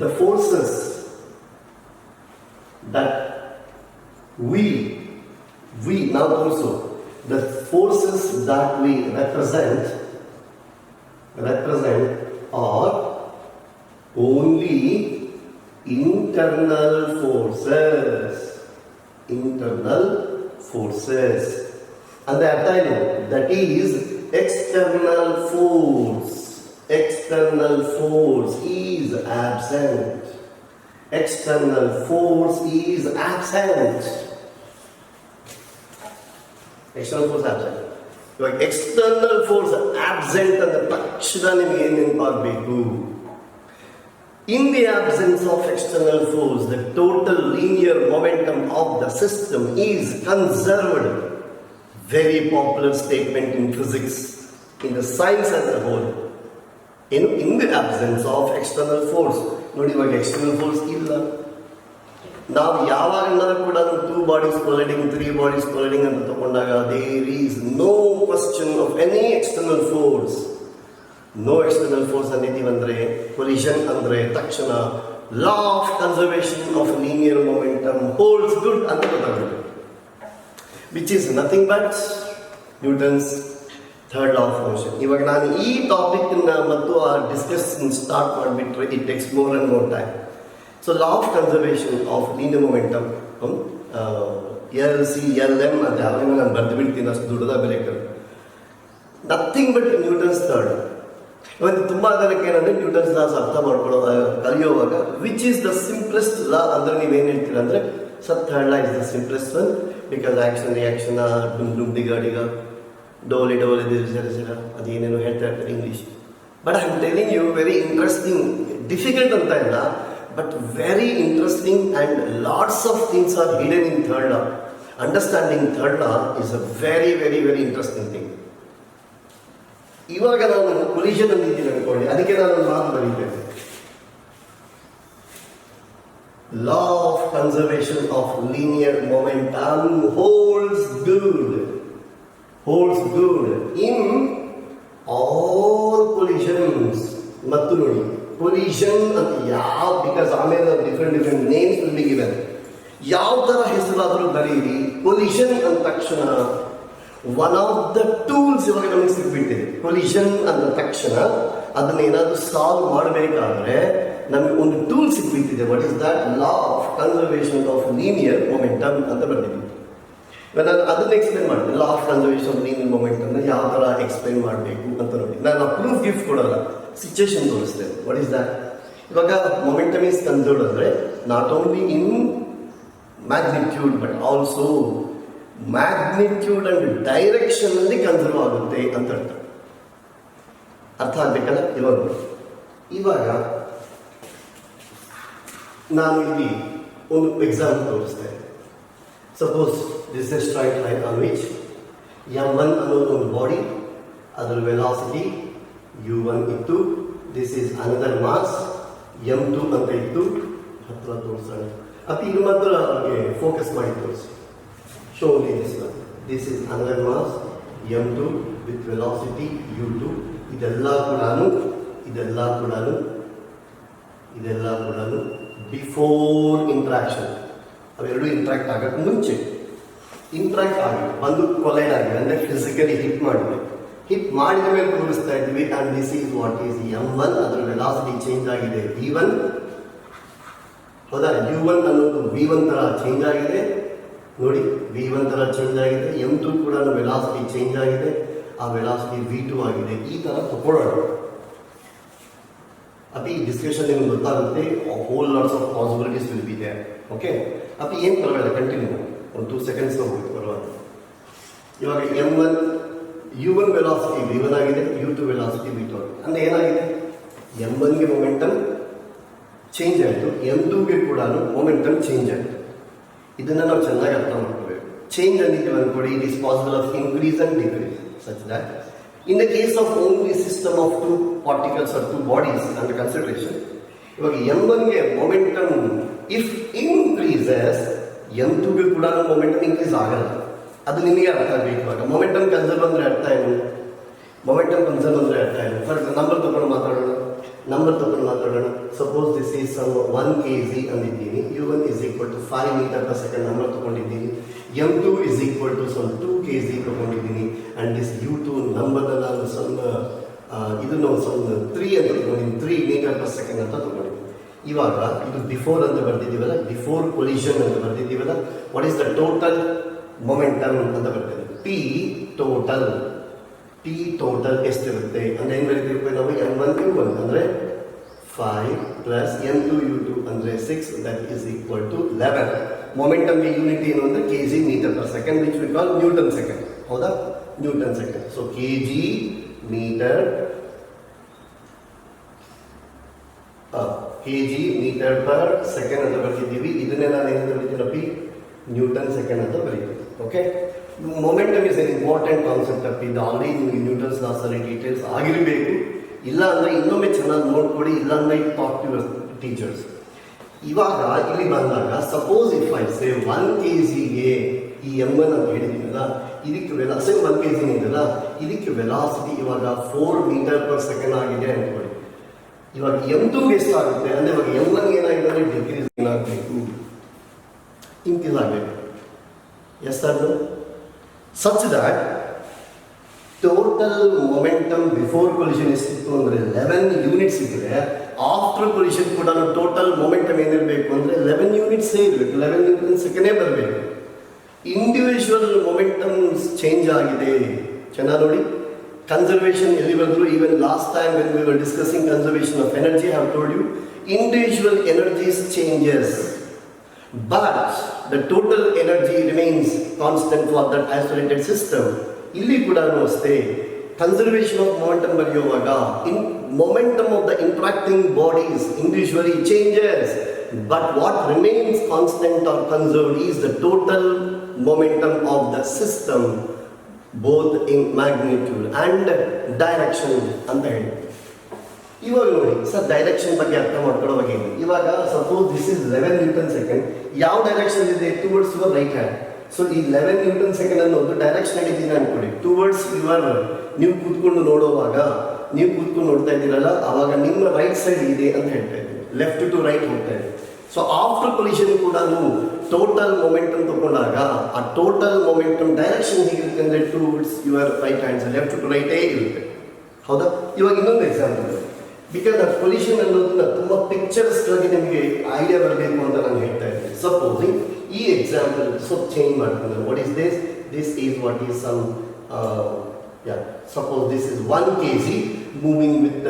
the forces that we now also, the forces that we represent are only internal forces. And that is external force. External force is absent. External force is absent. External force absent. ಇವಾಗ external force absent ಅಂತ ತಕ್ಷಣ ನಿಮಗೆ ಏನು ನೆನಪಾಗಬೇಕು? In the absence of external force, the total linear momentum of the system is conserved. Very popular statement in physics, in the science as a whole. In the absence of external force, ನೋಡಿ ಇವಾಗ external force ಇಲ್ಲ. ನಾವು ಯಾವಾಗಲಾದ್ರೂ ಕೂಡ two bodies colliding, three bodies colliding ಅಂತ ತಗೊಂಡಾಗ there is no question of any external force. No external force ಅಂದಿದ್ದೀವಿ ಅಂದರೆ ಕೊಲಿಷನ್ ಅಂದರೆ ತಕ್ಷಣ law of conservation of linear momentum holds good ಅಂತ ಗೊತ್ತಾಗುತ್ತೆ, which is nothing but Newton's third law of motion. ಇವಾಗ ನಾನು ಈ ಟಾಪಿಕ್ನ ಮತ್ತು ಆ ಡಿಸ್ಕಷನ್ ಸ್ಟಾರ್ಟ್ ಮಾಡಿಬಿಟ್ರೆ it takes more and more time. So law of conservation of linear momentum LCLM ಅಂತ ಯಾವಾಗ ನಾನು ಬರೆದು ಬಿಡ್ತೀನಿ, ಅಷ್ಟು ದುಡ್ಡದಾಗ ಬೇರೆ ನಥಿಂಗ್ ಬಟ್ ನ್ಯೂಟನ್ಸ್ ಥರ್ಡ್. ಇವತ್ತು ತುಂಬ ಜನಕ್ಕೆ ಏನಂದರೆ ನ್ಯೂಟನ್ಸ್ ಲಾಸ್ ಅರ್ಥ ಮಾಡ್ಕೊಳ್ಳೋ ಕಲಿಯೋವಾಗ which is the simplest law ಅಂದರೆ ನೀವೇನು ಹೇಳ್ತೀರ ಅಂದರೆ sir third law is the simplest one because action reaction ಡುಮ್ ಡುಮ್ ಡಿಗ ಡೋಲಿ ಸರ ಅದೇನೇನೋ ಹೇಳ್ತಾ ಇರ್ತಾರೆ English. But I am telling you very interesting, difficult ಅಂತ ಇಲ್ಲ, but very interesting and lots of things are hidden in third law. Understanding third law is a very very very interesting thing. ಇವಾಗ ನಾನು collision ಅಂದಿದ್ದೀನಿ ಅನ್ಕೊಳ್ಳಿ, ಅದಕ್ಕೆ ನಾನು ಮಾತು ಬರೀತೇನೆ. Law of conservation of linear momentum holds good in all collisions. ಮತ್ತು ನೋಡಿ ಕೊಲಿಷನ್ ಅಂತ ಯಾವ, ಬಿಕಾಸ್ ಆಮೇಲೆ different names will be given. ಯಾವ ಥರ ಹೆಸರಾದರೂ ಬರೀರಿ, ಕೊಲಿಷನ್ ಅಂದ ತಕ್ಷಣ ಒನ್ ಆಫ್ ದ ಟೂಲ್ಸ್ ಇವಾಗ ನಮಗೆ ಸಿಗ್ಬಿಟ್ಟಿದೆ. ಕೊಲಿಷನ್ ಅಂದ ತಕ್ಷಣ ಅದನ್ನ ಏನಾದರೂ ಸಾಲ್ವ್ ಮಾಡಬೇಕಾದ್ರೆ ನಮಗೆ ಒಂದು ಟೂಲ್ ಸಿಗ್ಬಿಟ್ಟಿದೆ. What is that? Law of conservation of linear momentum ಅಂತ ಬರ್ತಿದ್ದೀವಿ. ನಾನು ಅದನ್ನ ಎಕ್ಸ್ಪ್ಲೇನ್ ಮಾಡ್ತೀನಿ. Law of conservation of linear momentum ಯಾವ ಥರ ಎಕ್ಸ್ಪ್ಲೇನ್ ಮಾಡಬೇಕು ಅಂತ ನೋಡಿ. ನಾನು ಪ್ರೂಫ್ ಗಿಫ್ಟ್ ಕೊಡೋಲ್ಲ, ಸಿಚುಯೇಷನ್ ತೋರಿಸ್ತೇನೆ. What is that? ಇವಾಗ ಮೊಮೆಂಟಮ್ ಈಸ್ ಕನ್ಸರ್ವ್ಡ್ ಅಂದರೆ not only in magnitude but also magnitude and direction ಅಲ್ಲಿ ಕನ್ಸರ್ವ್ ಆಗುತ್ತೆ ಅಂತ ಅರ್ಥ ಆಗ್ಬೇಕಲ್ಲ. ಇವಾಗ ನಾನು ಇಲ್ಲಿ ಒಂದು ಎಕ್ಸಾಂಪಲ್ ತೋರಿಸ್ತೇನೆ. Suppose this is straight line on which m1 ಅನ್ನೋದು ಒಂದು ಬಾಡಿ, ಅದರ ವೆಲಾಸಿಟಿ u1 ಇತ್ತು. This is another mass m2 ಅಂತ ಇತ್ತು. ಹತ್ರ ತೋರಿಸೋಣ, ಅದು ಇದು ಮಾತ್ರ ಫೋಕಸ್ ಮಾಡಿ ತೋರಿಸಿ. Show me this one. This is another mass m2 with velocity u2. ಇದೆಲ್ಲ ಕೂಡ ಬಿಫೋರ್ ಇಂಟ್ರಾಕ್ಷನ್. ಅವೆರಡು ಇಂಟ್ರಾಕ್ಟ್ ಆಗಕ್ಕೆ ಮುಂಚೆ ಇಂಟ್ರಾಕ್ಟ್ ಆಗಿ ಬಂದು ಕೊಲೈಡ್ ಆಗಿದೆ ಅಂದರೆ ಫಿಸಿಕಲಿ ಹಿಟ್ ಮಾಡಿದ ಮೇಲೆ ತೋರಿಸ್ತಾ ಇದ್ವಿ. And this is what is m1. ಅದರ ವೆಲಾಸಿಟಿ ಚೇಂಜ್ ಆಗಿದೆ v1. ಹೌದಾ? u1 ಅನ್ನೋದು v1 ತರ ಚೇಂಜ್ ಆಗಿದೆ. ನೋಡಿ v1 ತರ ಚೇಂಜ್ ಆಗಿದೆ. m2 ಕೂಡ ವೆಲಾಸಿಟಿ ಚೇಂಜ್ ಆಗಿದೆ. ಆ ವೆಲಾಸಿಟಿ v2 ಆಗಿದೆ. ಈ ತರ ತಗೊಳ್ಳೋಣ. ಅಪ್ಪಿ ಡಿಸ್ಕಷನ್ ನಿಮ್ಗೆ ಗೊತ್ತಾಗುತ್ತೆ. Whole lots of possibilities will be there. Okay ಅಪ್ಪಿ ಏನು ಪರವಾಗಿಲ್ಲ, ಕಂಟಿನ್ಯೂ ಒಂದು 2 seconds ಹೋಗುತ್ತೆ, ಪರವಾಗಿಲ್ಲ. ಇವಾಗ m1 u1 ವೆಲಾಸಿಟಿ v1 ಆಗಿದೆ, u2 ವೆಲಾಸಿಟಿ v2 ಆಗಿದೆ. ಅಂದರೆ ಏನಾಗಿದೆ? m1ಗೆ ಮೊಮೆಂಟಮ್ ಚೇಂಜ್ ಆಯಿತು, m2ಗೆ ಕೂಡ ಮೊಮೆಂಟಮ್ ಚೇಂಜ್ ಆಯಿತು. ಇದನ್ನು ನಾವು ಚೆನ್ನಾಗಿ ಅರ್ಥ ಮಾಡ್ಕೋಬೇಕು. ಚೇಂಜ್ ಅಂದಿದ್ದೀವಿ ಅನ್ಕೊಡಿ, it is possible of increase and decrease such that in the case of only system of 2 particles or 2 bodies under consideration. ಇವಾಗ m1ಗೆ ಮೊಮೆಂಟಮ್ ಇಫ್ ಇನ್ಕ್ರೀಸಸ್, m2ಗೆ ಕೂಡ ಮೊಮೆಂಟಮ್ ಇನ್ಕ್ರೀಸ್ ಆಗಲ್ಲ. ಅದು ನಿಮಗೆ ಅರ್ಥ ಆಗಬೇಕು. ಇವಾಗ ಮೊಮೆಂಟಮ್ ಕನ್ಸರ್ವ್ ಅಂದರೆ ಅರ್ಥ ಏನು? ಫಾರ್ ನಂಬರ್ ತಗೊಂಡು ಮಾತಾಡೋಣ. Suppose this is 1 kg ಅಂದಿದ್ದೀನಿ. u1 is equal to 5 meter per second number ತಗೊಂಡಿದ್ದೀನಿ. m2 is equal to 2 kg ತಗೊಂಡಿದ್ದೀನಿ. ಅಂಡ್ ದಿಸ್ u2 ನಂಬರ್ನ ನಾನು ಇದನ್ನು 3 ಅಂತ ತಗೊಂಡಿದ್ದೀನಿ. 3 meter per second ಅಂತ ತಗೊಂಡಿದ್ದೀನಿ. ಇವಾಗ ಇದು ಬಿಫೋರ್ ಅಂತ ಬರ್ತಿದ್ದೀವಲ್ಲ, ಬಿಫೋರ್ ಕೊಲಿಷನ್ ಅಂತ ಬರ್ತಿದ್ದೀವಲ್ಲ. What is the total momentum ಅಂತ ಬರ್ತದೆ? ಟಿ ಟೋಟಲ್ ಎಷ್ಟಿರುತ್ತೆ ಅಂದರೆ ಏನು ಬರೀತೀವಿ ನಾವು? m1 u1 ಅಂದರೆ 5 ಪ್ಲಸ್ m2 u2 ಅಂದರೆ 6, ದಟ್ ಈಸ್ ಈಕ್ವಲ್ ಟು 11. ಮೊಮೆಂಟಮ್ಗೆ ಯೂನಿಟ್ ಏನು ಅಂದರೆ kg metre per second, which we call newton second. ಹೌದಾ? Newton second. So kg metre per second ಅಂತ ಬರ್ತಿದ್ದೀವಿ. ಇದನ್ನೇ ನಾನು ಏನಂತ ಬರೀತೀನಪ್ಪಿ? ನ್ಯೂಟನ್ ಸೆಕೆಂಡ್ ಅಂತ ಬರೀತೀನಿ. Okay, momentum is an important concept ಅಪ್ಪಿ. ಇದು ಆಲ್ರೆಡಿ ನಿಮಗೆ ನ್ಯೂಟನ್ಸ್ ಲಾಸ್ ಅಲ್ಲಿ ಡೀಟೇಲ್ಸ್ ಆಗಿರಬೇಕು. ಇಲ್ಲ ಅಂದರೆ ಇನ್ನೊಮ್ಮೆ ಚೆನ್ನಾಗಿ ನೋಡ್ಕೊಡಿ, ಇಲ್ಲ ಅಂದರೆ ಟಾಕ್ ಟು ಯುವರ್ ಟೀಚರ್ಸ್. ಇವಾಗ ಇಲ್ಲಿ ಬಂದಾಗ ಸಪೋಸ್ ಇಫ್ ಐ ಸೇ 1 kgಗೆ ಈ m1 ಅಂತ ಹೇಳಿದ್ದೀನಲ್ಲ, ಇದಕ್ಕೆ ವೆಲಾಸಿಟಿ 1 kg ಇದೆಯಲ್ಲ, ಇದಕ್ಕೆ ವೆಲಾಸಿಟಿ ಇವಾಗ 4 ಮೀಟರ್ ಪರ್ ಸೆಕೆಂಡ್ ಆಗಿದೆ ಅಂದ್ಕೊಳ್ಳಿ. ಇವಾಗ M2ಗೆ ಎಷ್ಟಾಗುತ್ತೆ ಅಂದರೆ ಇವಾಗ M1 ಏನಾಗಿದೆ ಅಂದರೆ ಡಿಗ್ರೀಸ್ ಏನಾಗಬೇಕು, ಇನ್ಕ್ರೀಸ್ ಆಗಬೇಕು. Yes sir, such that total momentum before collision ಎಷ್ಟಿತ್ತು ಅಂದರೆ 11 ಯೂನಿಟ್ಸ್ ಇದ್ದರೆ ಆಫ್ಟರ್ ಕೊಲಿಷನ್ ಕೂಡ ಟೋಟಲ್ ಮೊಮೆಂಟಮ್ ಏನಿರಬೇಕು ಅಂದರೆ 11 ಯೂನಿಟ್ಸೇ ಇರಬೇಕು, 11 ನ್ಯೂಟನ್ ಸೆಕೆಂಡೇ ಬರಬೇಕು. ಇಂಡಿವಿಜುವಲ್ ಮೊಮೆಂಟಮ್ಸ್ ಚೇಂಜ್ ಆಗಿದೆ. ಚೆನ್ನಾಗಿ ನೋಡಿ, ಕನ್ಸರ್ವೇಷನ್ ಎಲ್ಲಿ ಬಂದರು, even last time when we were discussing conservation of energy I have told you individual energies changes but the total energy remains constant for that isolated system. ಇಲ್ಲಿ ಕೂಡ ಅಷ್ಟೇ conservation of momentum ಬರೆಯುವಾಗ momentum of the interacting bodies individually changes, but what remains constant or conserved is the total momentum of the system both in magnitude and direction ಅಂತ ಹೇಳಿ. ಇವಾಗ ನೋಡಿ sir, direction ಬಗ್ಗೆ ಅರ್ಥ ಮಾಡ್ಕೊಳ್ಳೋವಾಗ ಏನು, ಇವಾಗ suppose this is 11 Newton second, ಯಾವ direction ಇದೆ towards your right hand. So ಈ 11 ನ್ಯೂಟನ್ ಸೆಕೆಂಡ್ ಅನ್ನೋದು ಡೈರೆಕ್ಷನ್ ಇದ್ದೀನಿ ಅನ್ಕೊಳ್ಳಿ, ಟುವರ್ಡ್ಸ್ ಯುವರ್, ನೀವು ಕೂತ್ಕೊಂಡು ನೋಡುವಾಗ, ನೀವು ಕೂತ್ಕೊಂಡು ನೋಡ್ತಾ ಇದ್ದೀರಲ್ಲ, ಅವಾಗ ನಿಮ್ಮ ರೈಟ್ ಸೈಡ್ ಇದೆ ಅಂತ ಹೇಳ್ತಾ ಇದ್ದೀವಿ, ಲೆಫ್ಟ್ ಟು ರೈಟ್ ಹೋಗ್ತಾ ಇದೆ. ಸೊ ಆಫ್ಟರ್ ಕೊಲಿಷನ್ ಕೂಡ ಟೋಟಲ್ ಮೊಮೆಂಟಮ್ ತಗೊಂಡಾಗ ಆ ಟೋಟಲ್ ಮೊಮೆಂಟಮ್ ಡೈರೆಕ್ಷನ್ ಹೇಗಿರುತ್ತೆ ಅಂದರೆ towards your right hands, left to ರೈಟೇ ಇರುತ್ತೆ. ಹೌದಾ? ಇವಾಗ ಇನ್ನೊಂದು ಎಕ್ಸಾಂಪಲ್, ಬಿಕಾಸ್ ಆ ಕೊಲಿಷನ್ ಅನ್ನೋದನ್ನ ತುಂಬ ಪಿಕ್ಚರ್ಸ್ಗಾಗಿ ನಿಮಗೆ ಐಡಿಯಾ ಬರಬೇಕು ಅಂತ ನಾನು ಹೇಳ್ತಾ ಇದ್ದೀನಿ. ಸಪೋಸಿಂಗ್ ಈ ಎಕ್ಸಾಂಪಲ್ ಸ್ವಲ್ಪ ಚೇಂಜ್ ಮಾಡ್ತೀನಿ. What is this? This is what is some suppose this is 1 kg moving with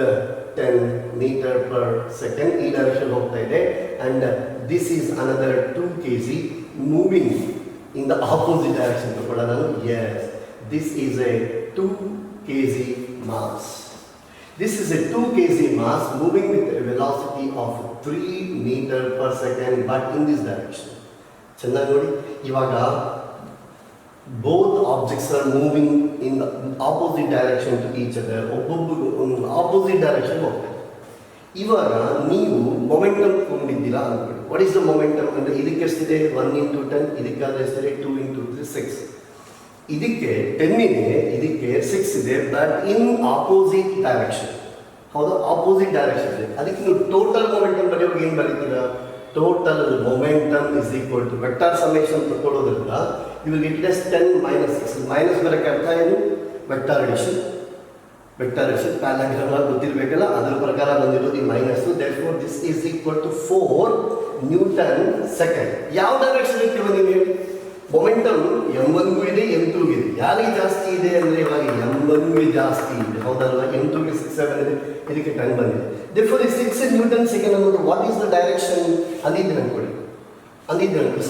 10 metre per second, ಈ ಡೈರೆಕ್ಷನ್ ಹೋಗ್ತಾ ಇದೆ. And this is another 2 kg moving in the opposite direction ತಗೊಳ್ಳ ನಾನು. Yes, this is a 2 kg mass. This is a 2 kg mass moving with a velocity of 3 meter per second but in this direction. ಚೆನ್ನಾಗಿ ನೋಡಿ, ಇವಾಗ both objects are moving in the opposite direction to each other. ಒಬ್ಬೊಬ್ಬರು opposite direction ಹೋಗ್ತಾರೆ. ಇವಾಗ ನೀವು momentum ಕೊಂಡಿದ್ದೀರಾ ಅಂದ್ಕೊಳ್ಳಿ. What is the momentum ಅಂದರೆ ಇದಕ್ಕೆ ಎಷ್ಟಿದೆ 1 into 10, ಇದಕ್ಕಾದ್ರೆ ಎಷ್ಟಿದೆ 2 into 3 6. ಇದಕ್ಕೆ 10 ಇದೆ, ಇದಕ್ಕೆ 6 ಇದೆ, ಬಟ್ ಇನ್ ಆಪೋಸಿಟ್ ಡೈರೆಕ್ಷನ್. ಹೌದಾ? ಆಪೋಸಿಟ್ ಡೈರೆಕ್ಷನ್ ಇದೆ. ಅದಕ್ಕೆ ನೀವು ಟೋಟಲ್ ಮೊಮೆಂಟಮ್ ಬರೆಯುವಾಗ ಏನು ಬರೀತೀರಾ? Total momentum is equal to vector summation ತಗೊಳ್ಳೋದ್ರಿಂದ you will get it as 10 minus 6. Minus ಬರೋಕ್ಕೆ ಅರ್ಥ ಏನು? Vector addition. Vector addition paragraph ಗೊತ್ತಿರಬೇಕಲ್ಲ, ಅದರ ಪ್ರಕಾರ ಬಂದಿರೋದು ಈ minus. Therefore this is equal to 4 newton second. ಯಾವ ಡೈರೆಕ್ಷನ್ ಇರ್ತೀವಿ ನೀವು ಹೇಳಿ? ಮೊಮೆಂಟಮ್ M1ಗೂ ಇದೆ, M2ಗೂ ಇದೆ. ಯಾರಿಗೆ ಜಾಸ್ತಿ ಇದೆ ಅಂದರೆ ಇವಾಗ M1ಗೆ ಜಾಸ್ತಿ ಇದೆ, ಹೌದಲ್ವಾ? M2ಗೆ 6 7 ಇದೆ, ಇದಕ್ಕೆ 10 ಬಂದಿದೆ. ದೇರ್ಫೋರ್ ಈ 6 ನ್ಯೂಟನ್ ಸೆಕೆಂಡ್ ಅನ್ನೋದು ವಾಟ್ ಈಸ್ ದ ಡೈರೆಕ್ಷನ್ ಅಂದಿದ್ದೆ ಅನ್ಕೊಳ್ಳಿ.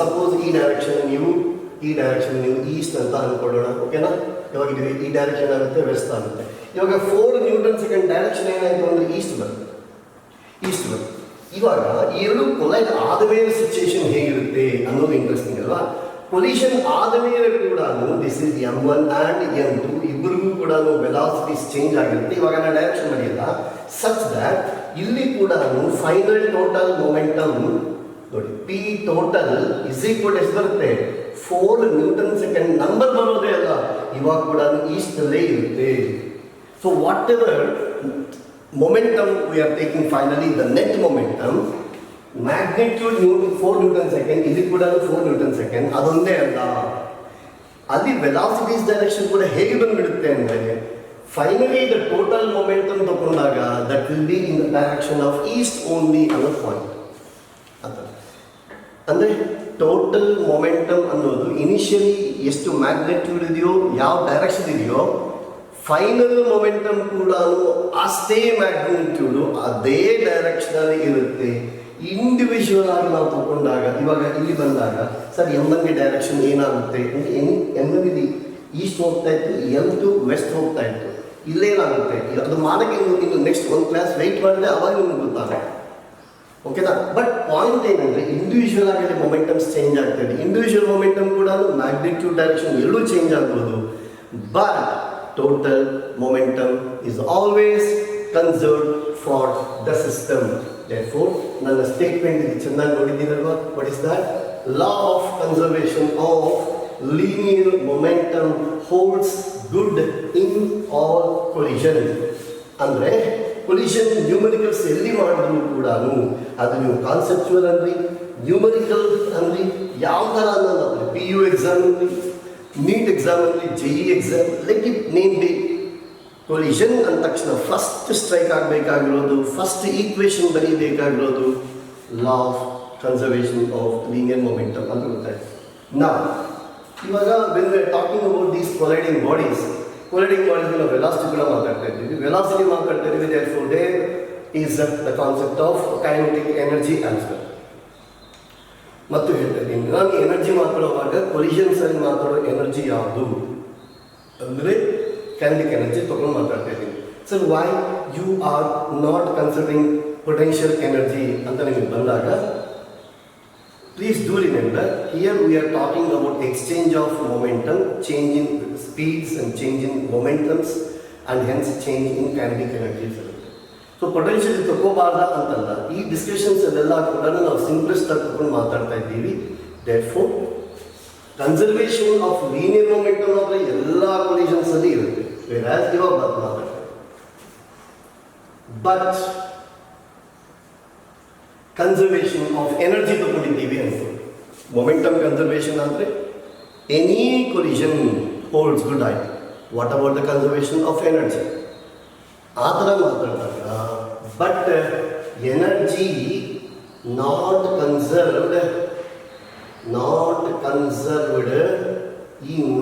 ಸಪೋಸ್ ಈ ಡೈರೆಕ್ಷನ್ ನೀವು ಈಸ್ಟ್ ಅಂತ ಅನ್ಕೊಳ್ಳೋಣ, ಓಕೆನಾ? ಇವಾಗ ಈ ಡೈರೆಕ್ಷನ್ ಆಗುತ್ತೆ, ವೆಸ್ಟ್ ಆಗುತ್ತೆ. ಇವಾಗ 4 ನ್ಯೂಟನ್ ಸೆಕೆಂಡ್ ಡೈರೆಕ್ಷನ್ ಏನಾಯಿತು ಅಂದರೆ ಈಸ್ಟ್ ಬರುತ್ತೆ. ಇವಾಗ ಈ ಎರಡು ಕೊಲೈಡ್ ಆದ ಮೇಲೆ ಸಿಚುಯೇಷನ್ ಹೇಗಿರುತ್ತೆ ಅನ್ನೋದು ಇಂಟ್ರೆಸ್ಟಿಂಗ್ ಅಲ್ವಾ? ಕೊಲಿಷನ್ ಆದ ಮೇಲೆ ಕೂಡ this is M1 and M2 ಇಬ್ಬರಿಗೂ ಕೂಡ ವೆಲಾಸಿಟೀಸ್ ಚೇಂಜ್ ಆಗಿರುತ್ತೆ. ಇವಾಗ ನಾನು ಡೈರೆಕ್ಷನ್ ಮಾಡಿಲ್ಲ, ಸಚ್ ದ್ಯಾಟ್ ಇಲ್ಲಿ ಕೂಡ ಫೈನಲ್ ಟೋಟಲ್ ಮೊಮೆಂಟಮ್ ನೋಡಿ, ಪಿ ಟೋಟಲ್ ಇಸ್ ಈಕ್ವಲ್ ಎಷ್ಟು ಬರುತ್ತೆ? 4 ನ್ಯೂಟನ್ ಸೆಕೆಂಡ್. ನಂಬರ್ ಬರೋದೇ ಅಲ್ಲ, ಇವಾಗ ಕೂಡ ಈಸ್ಟಲ್ಲೇ ಇರುತ್ತೆ. So what ever momentum we are taking finally the net momentum magnitude 4 newton second, ಇದು ಕೂಡ 4 ನ್ಯೂಟನ್ ಸೆಕೆಂಡ್. ಅದೊಂದೇ ಅಲ್ಲ, ಅಲ್ಲಿ ವೆಲಾಸಿಟೀಸ್ ಡೈರೆಕ್ಷನ್ ಕೂಡ ಹೇಗೆ ಬಂದ್ಬಿಡುತ್ತೆ ಅಂದರೆ ಫೈನಲಿ ದ ಟೋಟಲ್ ಮೊಮೆಂಟಮ್ ತಗೊಂಡಾಗ that will be in the direction of East only ಅನ್ನೋ ಪಾಯಿಂಟ್. ಅಂದರೆ ಟೋಟಲ್ ಮೊಮೆಂಟಮ್ ಅನ್ನೋದು ಇನಿಷಿಯಲಿ ಎಷ್ಟು ಮ್ಯಾಗ್ನಿಟ್ಯೂಡ್ ಇದೆಯೋ, ಯಾವ ಡೈರೆಕ್ಷನ್ ಇದೆಯೋ, ಫೈನಲ್ ಮೊಮೆಂಟಮ್ ಕೂಡ ಅಷ್ಟೇ ಮ್ಯಾಗ್ನಿಟ್ಯೂಡು ಅದೇ ಡೈರೆಕ್ಷನಲ್ಲಿ ಇರುತ್ತೆ. ಇಂಡಿವಿಜುವಲ್ ಆಗಿ ನಾವು ತಗೊಂಡಾಗ ಇವಾಗ ಇಲ್ಲಿ ಬಂದಾಗ ಸರ್ M1ಗೆ ಡೈರೆಕ್ಷನ್ ಏನಾಗುತ್ತೆ ಅಂದರೆ M1 ಇಲ್ಲಿ ಈಸ್ಟ್ ಹೋಗ್ತಾ ಇತ್ತು, M2 ವೆಸ್ಟ್ ಹೋಗ್ತಾ ಇತ್ತು. ಇಲ್ಲೇನಾಗುತ್ತೆ ಅದು ಮಾಡೋಕ್ಕೆ ಇನ್ನು ನೆಕ್ಸ್ಟ್ ಒಂದು ಕ್ಲಾಸ್ ವೆಯ್ಟ್ ಮಾಡಿದ್ರೆ ಅವಾಗ ನಿಮ್ಗೆ ಗೊತ್ತಾಗುತ್ತೆ, ಓಕೆನಾ? ಬಟ್ ಪಾಯಿಂಟ್ ಏನಂದರೆ ಇಂಡಿವಿಜುವಲ್ ಆಗಿ ಮೊಮೆಂಟಮ್ಸ್ ಚೇಂಜ್ ಆಗ್ತಾಯಿದೆ. ಇಂಡಿವಿಜುವಲ್ ಮೊಮೆಂಟಮ್ ಕೂಡ ಮ್ಯಾಗ್ನಿಟ್ಯೂಡ್ ಡೈರೆಕ್ಷನ್ ಎಲ್ಲೂ ಚೇಂಜ್ ಆಗ್ಬೋದು, but total momentum is always conserved for the system. Therefore, ನನ್ನ ಸ್ಟೇಟ್ಮೆಂಟ್ ಇದು ಚೆನ್ನಾಗಿ ನೋಡಿದ್ದೀರಲ್ವಾ? What is that? Law of conservation of linear momentum holds good in all collision. ಅಂದರೆ collision numericals ಎಲ್ಲಿ ಮಾಡಿದ್ರು ಕೂಡ ಅದು ನೀವು ಕಾನ್ಸೆಪ್ಚುವಲ್ ಅನ್ರಿ, ನ್ಯೂಮರಿಕಲ್ ಅನ್ರಿ, ಯಾವ ಥರ ಅನ್ನೋದು ಪಿ ಯು ಎಕ್ಸಾಮ್ ಅನ್ರಿ, ನೀಟ್ ಎಕ್ಸಾಮ್ ಅನ್ರಿ, JEE exam, let it name the collision ಅಂದ ತಕ್ಷಣ ಫಸ್ಟ್ ಸ್ಟ್ರೈಕ್ ಆಗಬೇಕಾಗಿರೋದು, ಫಸ್ಟ್ ಈಕ್ವೇಷನ್ ಬರೀಬೇಕಾಗಿರೋದು law of conservation of linear momentum ಅಂತ ಗೊತ್ತಾಯ್ತು. ನಾವು ಇವಾಗ when we are talking about these colliding bodies ನಾವು ವೆಲಾಸಿಟಿ ಕೂಡ ಮಾತಾಡ್ತಾ ಇದ್ದೀವಿ, ವೆಲಾಸಿಟಿ ಮಾತಾಡ್ತಾ ಇದ್ದೀವಿ. therefore there is the concept of kinetic energy as well. ಮತ್ತು ಹೇಳ್ತಾ ಇದ್ದೀನಿ, ನಾನು ಎನರ್ಜಿ ಮಾತಾಡುವಾಗ ಕೊಲಿಷನ್ಸ್ ಅಲ್ಲಿ ಮಾತಾಡೋ ಎನರ್ಜಿ ಯಾವುದು ಅಂದರೆ ಕೈನೆಟಿಕ್ ಎನರ್ಜಿ ತಗೊಂಡು ಮಾತಾಡ್ತಾ ಇದ್ದೀನಿ. Sir why you are not considering potential energy ಅಂತ ನಿಮಗೆ ಬಂದಾಗ, please do remember, here we are talking about exchange of momentum, change in speeds and change in momentums and hence change in kinetic energies. So potential ತಗೋಬಾರ್ದ ಅಂತಲ್ಲ, ಈ discussions ಅಲ್ಲೆಲ್ಲ ಕೂಡ ನಾವು simplest ಆಗಿ ತಗೊಂಡು ಮಾತಾಡ್ತಾ ಇದ್ದೀವಿ. therefore conservation of linear momentum ಅಂದರೆ ಎಲ್ಲ ಕೊಲಿಷನ್ಸ್ ಅಲ್ಲಿ ಇರುತ್ತೆ, whereas ಇವಾಗ ಮಾತಾಡ್ತಾರೆ. ಬಟ್ ಕನ್ಸರ್ವೇಷನ್ ಆಫ್ ಎನರ್ಜಿ ತಗೊಂಡಿದ್ದೀವಿ ಅಂತ, ಮೊಮೆಂಟಮ್ ಕನ್ಸರ್ವೇಷನ್ ಅಂದರೆ ಎನಿ ಕೊಲಿಷನ್ ಹೋಲ್ಡ್ಸ್ ಗುಡ್ ಆಯ್ತು. What about the conservation of energy ಆ ಥರ ಮಾತಾಡಿದಾಗ, but energy not conserved in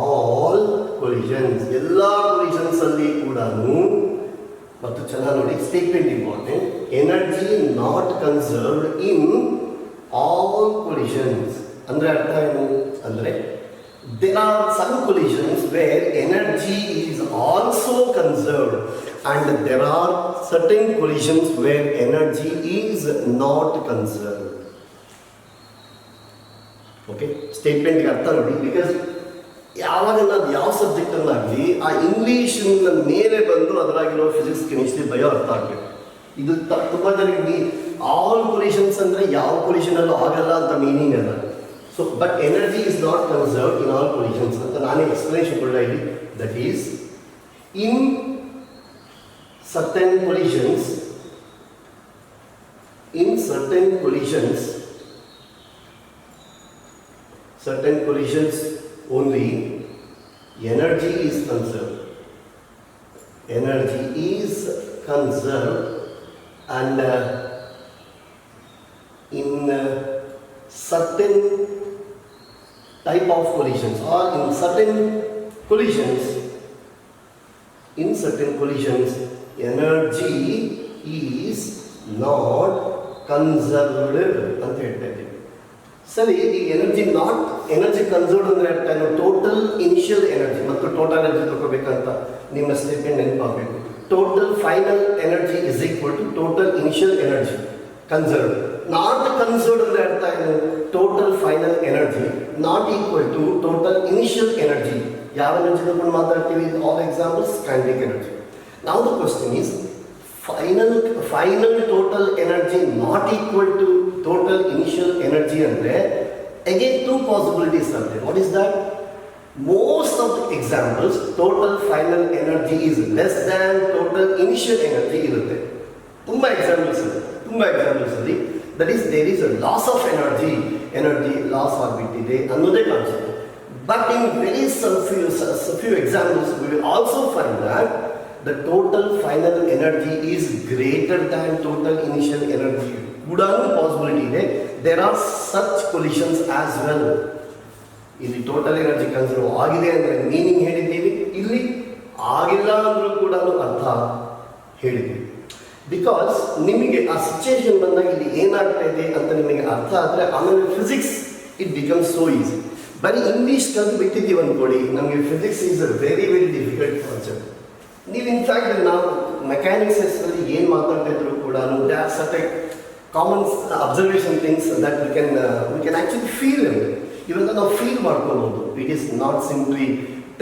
all collisions, ಎಲ್ಲ ಕೊಲಿಷನ್ಸ್ ಅಲ್ಲಿ ಕೂಡ. ಮತ್ತು ಚೆನ್ನಾಗಿ ನೋಡಿ, statement important, energy not conserved in all collisions ಅಂದರೆ ಅರ್ಥ ಏನು ಅಂದರೆ, there are some collisions where energy is also conserved and there are certain collisions where energy is not conserved. Okay, statement ಗೆ ಅರ್ಥ ನೋಡಿ, ಬಿಕಾಸ್ ಯಾವಾಗ ನಾವು ಯಾವ ಸಬ್ಜೆಕ್ಟನ್ನಾಗಲಿ ಆ ಇಂಗ್ಲೀಷಿನ ಮೇಲೆ ಬಂದು ಅದರಾಗಿರೋ ಫಿಸಿಕ್ಸ್, ಕೆಮಿಸ್ಟ್ರಿ, ಬಯೋ ಅರ್ಥ ಆಗಬೇಕು. ಇದು ತುಂಬ ಜನರಿಗೆ ಆಲ್ ಕೊಲಿಷನ್ಸ್ ಅಂದರೆ ಯಾವ ಕೊಲಿಷನಲ್ಲೂ ಆಗಲ್ಲ ಅಂತ ಮೀನಿಂಗ್ ಅಲ್ಲ. So but energy is not conserved in all collisions ಅಂತ ನಾನೇ ಎಕ್ಸ್ಪ್ಲನೇಷನ್ ಕೊಡ್ತಾ ಇದ್ದೀನಿ. That is in certain collisions, certain collisions only energy is conserved. Energy is conserved and in certain type of collisions or in certain collisions energy is not conserved ಅಂತ ಹೇಳ್ತಾ ಇದ್ದೀವಿ. ಸರಿ, ಈ energy conserved ಅಂದರೆ ಅರ್ಥ ಏನು? ಟೋಟಲ್ ಇನಿಷಿಯಲ್ ಎನರ್ಜಿ ಮತ್ತು total energy ತಗೋಬೇಕಂತ ನಿಮ್ಮ ಸ್ಟೇಟ್ಮೆಂಟ್ ನೆನಪಾಗಬೇಕು. Total final energy is equal to total initial energy conserved. Not conserved ಅಂದರೆ ಅರ್ಥ ಏನು? Total final energy not equal to total initial energy. ಯಾವ ಎನರ್ಜಿ ತಗೊಂಡು ಮಾತಾಡ್ತೀವಿ? All examples kinetic energy. Now the question is, final total energy not equal to total initial energy ಅಂದರೆ again two possibilities are there. What is that? Most of the examples total final energy is less than total initial energy ಇರುತ್ತೆ. ತುಂಬ examples ಅಲ್ಲಿ that is there is a loss of energy loss ಆಗ್ಬಿಟ್ಟಿದೆ ಅನ್ನೋದೇ concept. But in very few examples we will also find that the total final energy is greater than total initial energy. ಕೂಡ possibility ಇದೆ. There are such collisions as well. ಇಲ್ಲಿ total energy conserve ಆಗಿದೆ ಅಂದರೆ meaning ಹೇಳಿದ್ದೀವಿ, ಇಲ್ಲಿ ಆಗಿಲ್ಲ ಅಂದರೂ ಕೂಡ ಅರ್ಥ ಹೇಳಿದ್ದೀವಿ. ಬಿಕಾಸ್ ನಿಮಗೆ ಆ ಸಿಚುಯೇಷನ್ ಬಂದಾಗ ಇಲ್ಲಿ ಏನಾಗ್ತಾ ಇದೆ ಅಂತ ನಿಮಗೆ ಅರ್ಥ ಆದರೆ ಆಮೇಲೆ physics it becomes so easy. ಬರೀ ಇಂಗ್ಲೀಷ್ ಕಲ್ತು ಬಿಟ್ಟಿದ್ದೀವಿ ಅಂದ್ಕೊಳ್ಳಿ, ನಮಗೆ physics is a very difficult concept. ನೀವು ಇನ್ಫ್ಯಾಕ್ಟ್ ನಾವು ಮೆಕ್ಯಾನಿಕ್ಸಲ್ಲಿ ಏನು ಮಾತಾಡ್ತಾ ಇದ್ರು ಕೂಡ common observation things that we can actually feel. ಇವಾಗ ನಾವು ಫೀಲ್ ಮಾಡ್ಕೊಬೋದು. It is not simply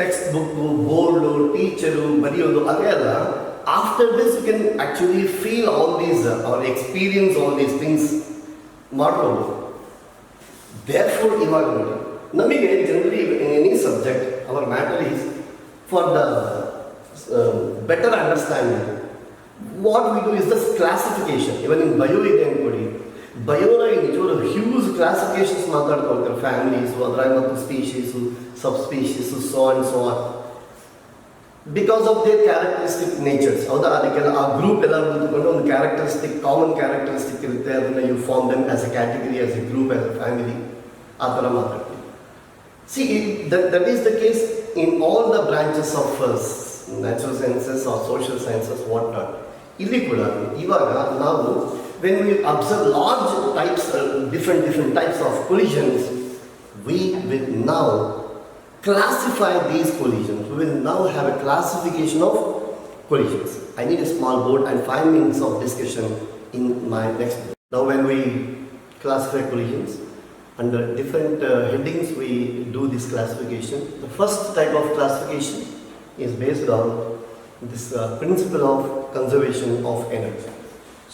textbook, board, teacher ಬರೆಯೋದು ಅದೇ ಅಲ್ಲ. After this you can actually feel all these are experience all these things ಮಾಡ್ಬೋದು. ದೇರ್ಫೋರ್ ಇವಾಗ ನೋಡಿ, ನಮಗೆ generally in any subject our matter is for the better understanding what we do is the classification. Even in bio ಇದೆ ಅಂದ್ಕೊಡಿ, ಬಯೋನಾಗಿ ನಿಜವಾದ huge classifications ಮಾತಾಡ್ಕೊಳ್ತಾರೆ, families, ಅದ್ರಾಗ ಮತ್ತು species, sub species, so and so on, because of their characteristic nature's. ಹೌದಾ? ಅದಕ್ಕೆಲ್ಲ ಆ group ಎಲ್ಲ ನಿಂತ್ಕೊಂಡು ಒಂದು ಕ್ಯಾರೆಕ್ಟರಿಸ್ಟಿಕ್, ಕಾಮನ್ ಕ್ಯಾರೆಕ್ಟರಿಸ್ಟಿಕ್ ಇರುತ್ತೆ, ಅದನ್ನು you form them as a category, as a group, as a family, ಆ ಥರ ಮಾತಾಡ್ತೀವಿ. See that is the case in all the branches of natural sciences or social sciences, what not. ಇಲ್ಲಿ ಕೂಡ ಇವಾಗ ನಾವು when we observe large types, different types of collisions, we will now classify these collisions. We will now have a classification of collisions. I need a small board and 5 minutes of discussion in my next board. Now when we classify collisions, under different headings we do this classification. The first type of classification is based on this principle of conservation of energy.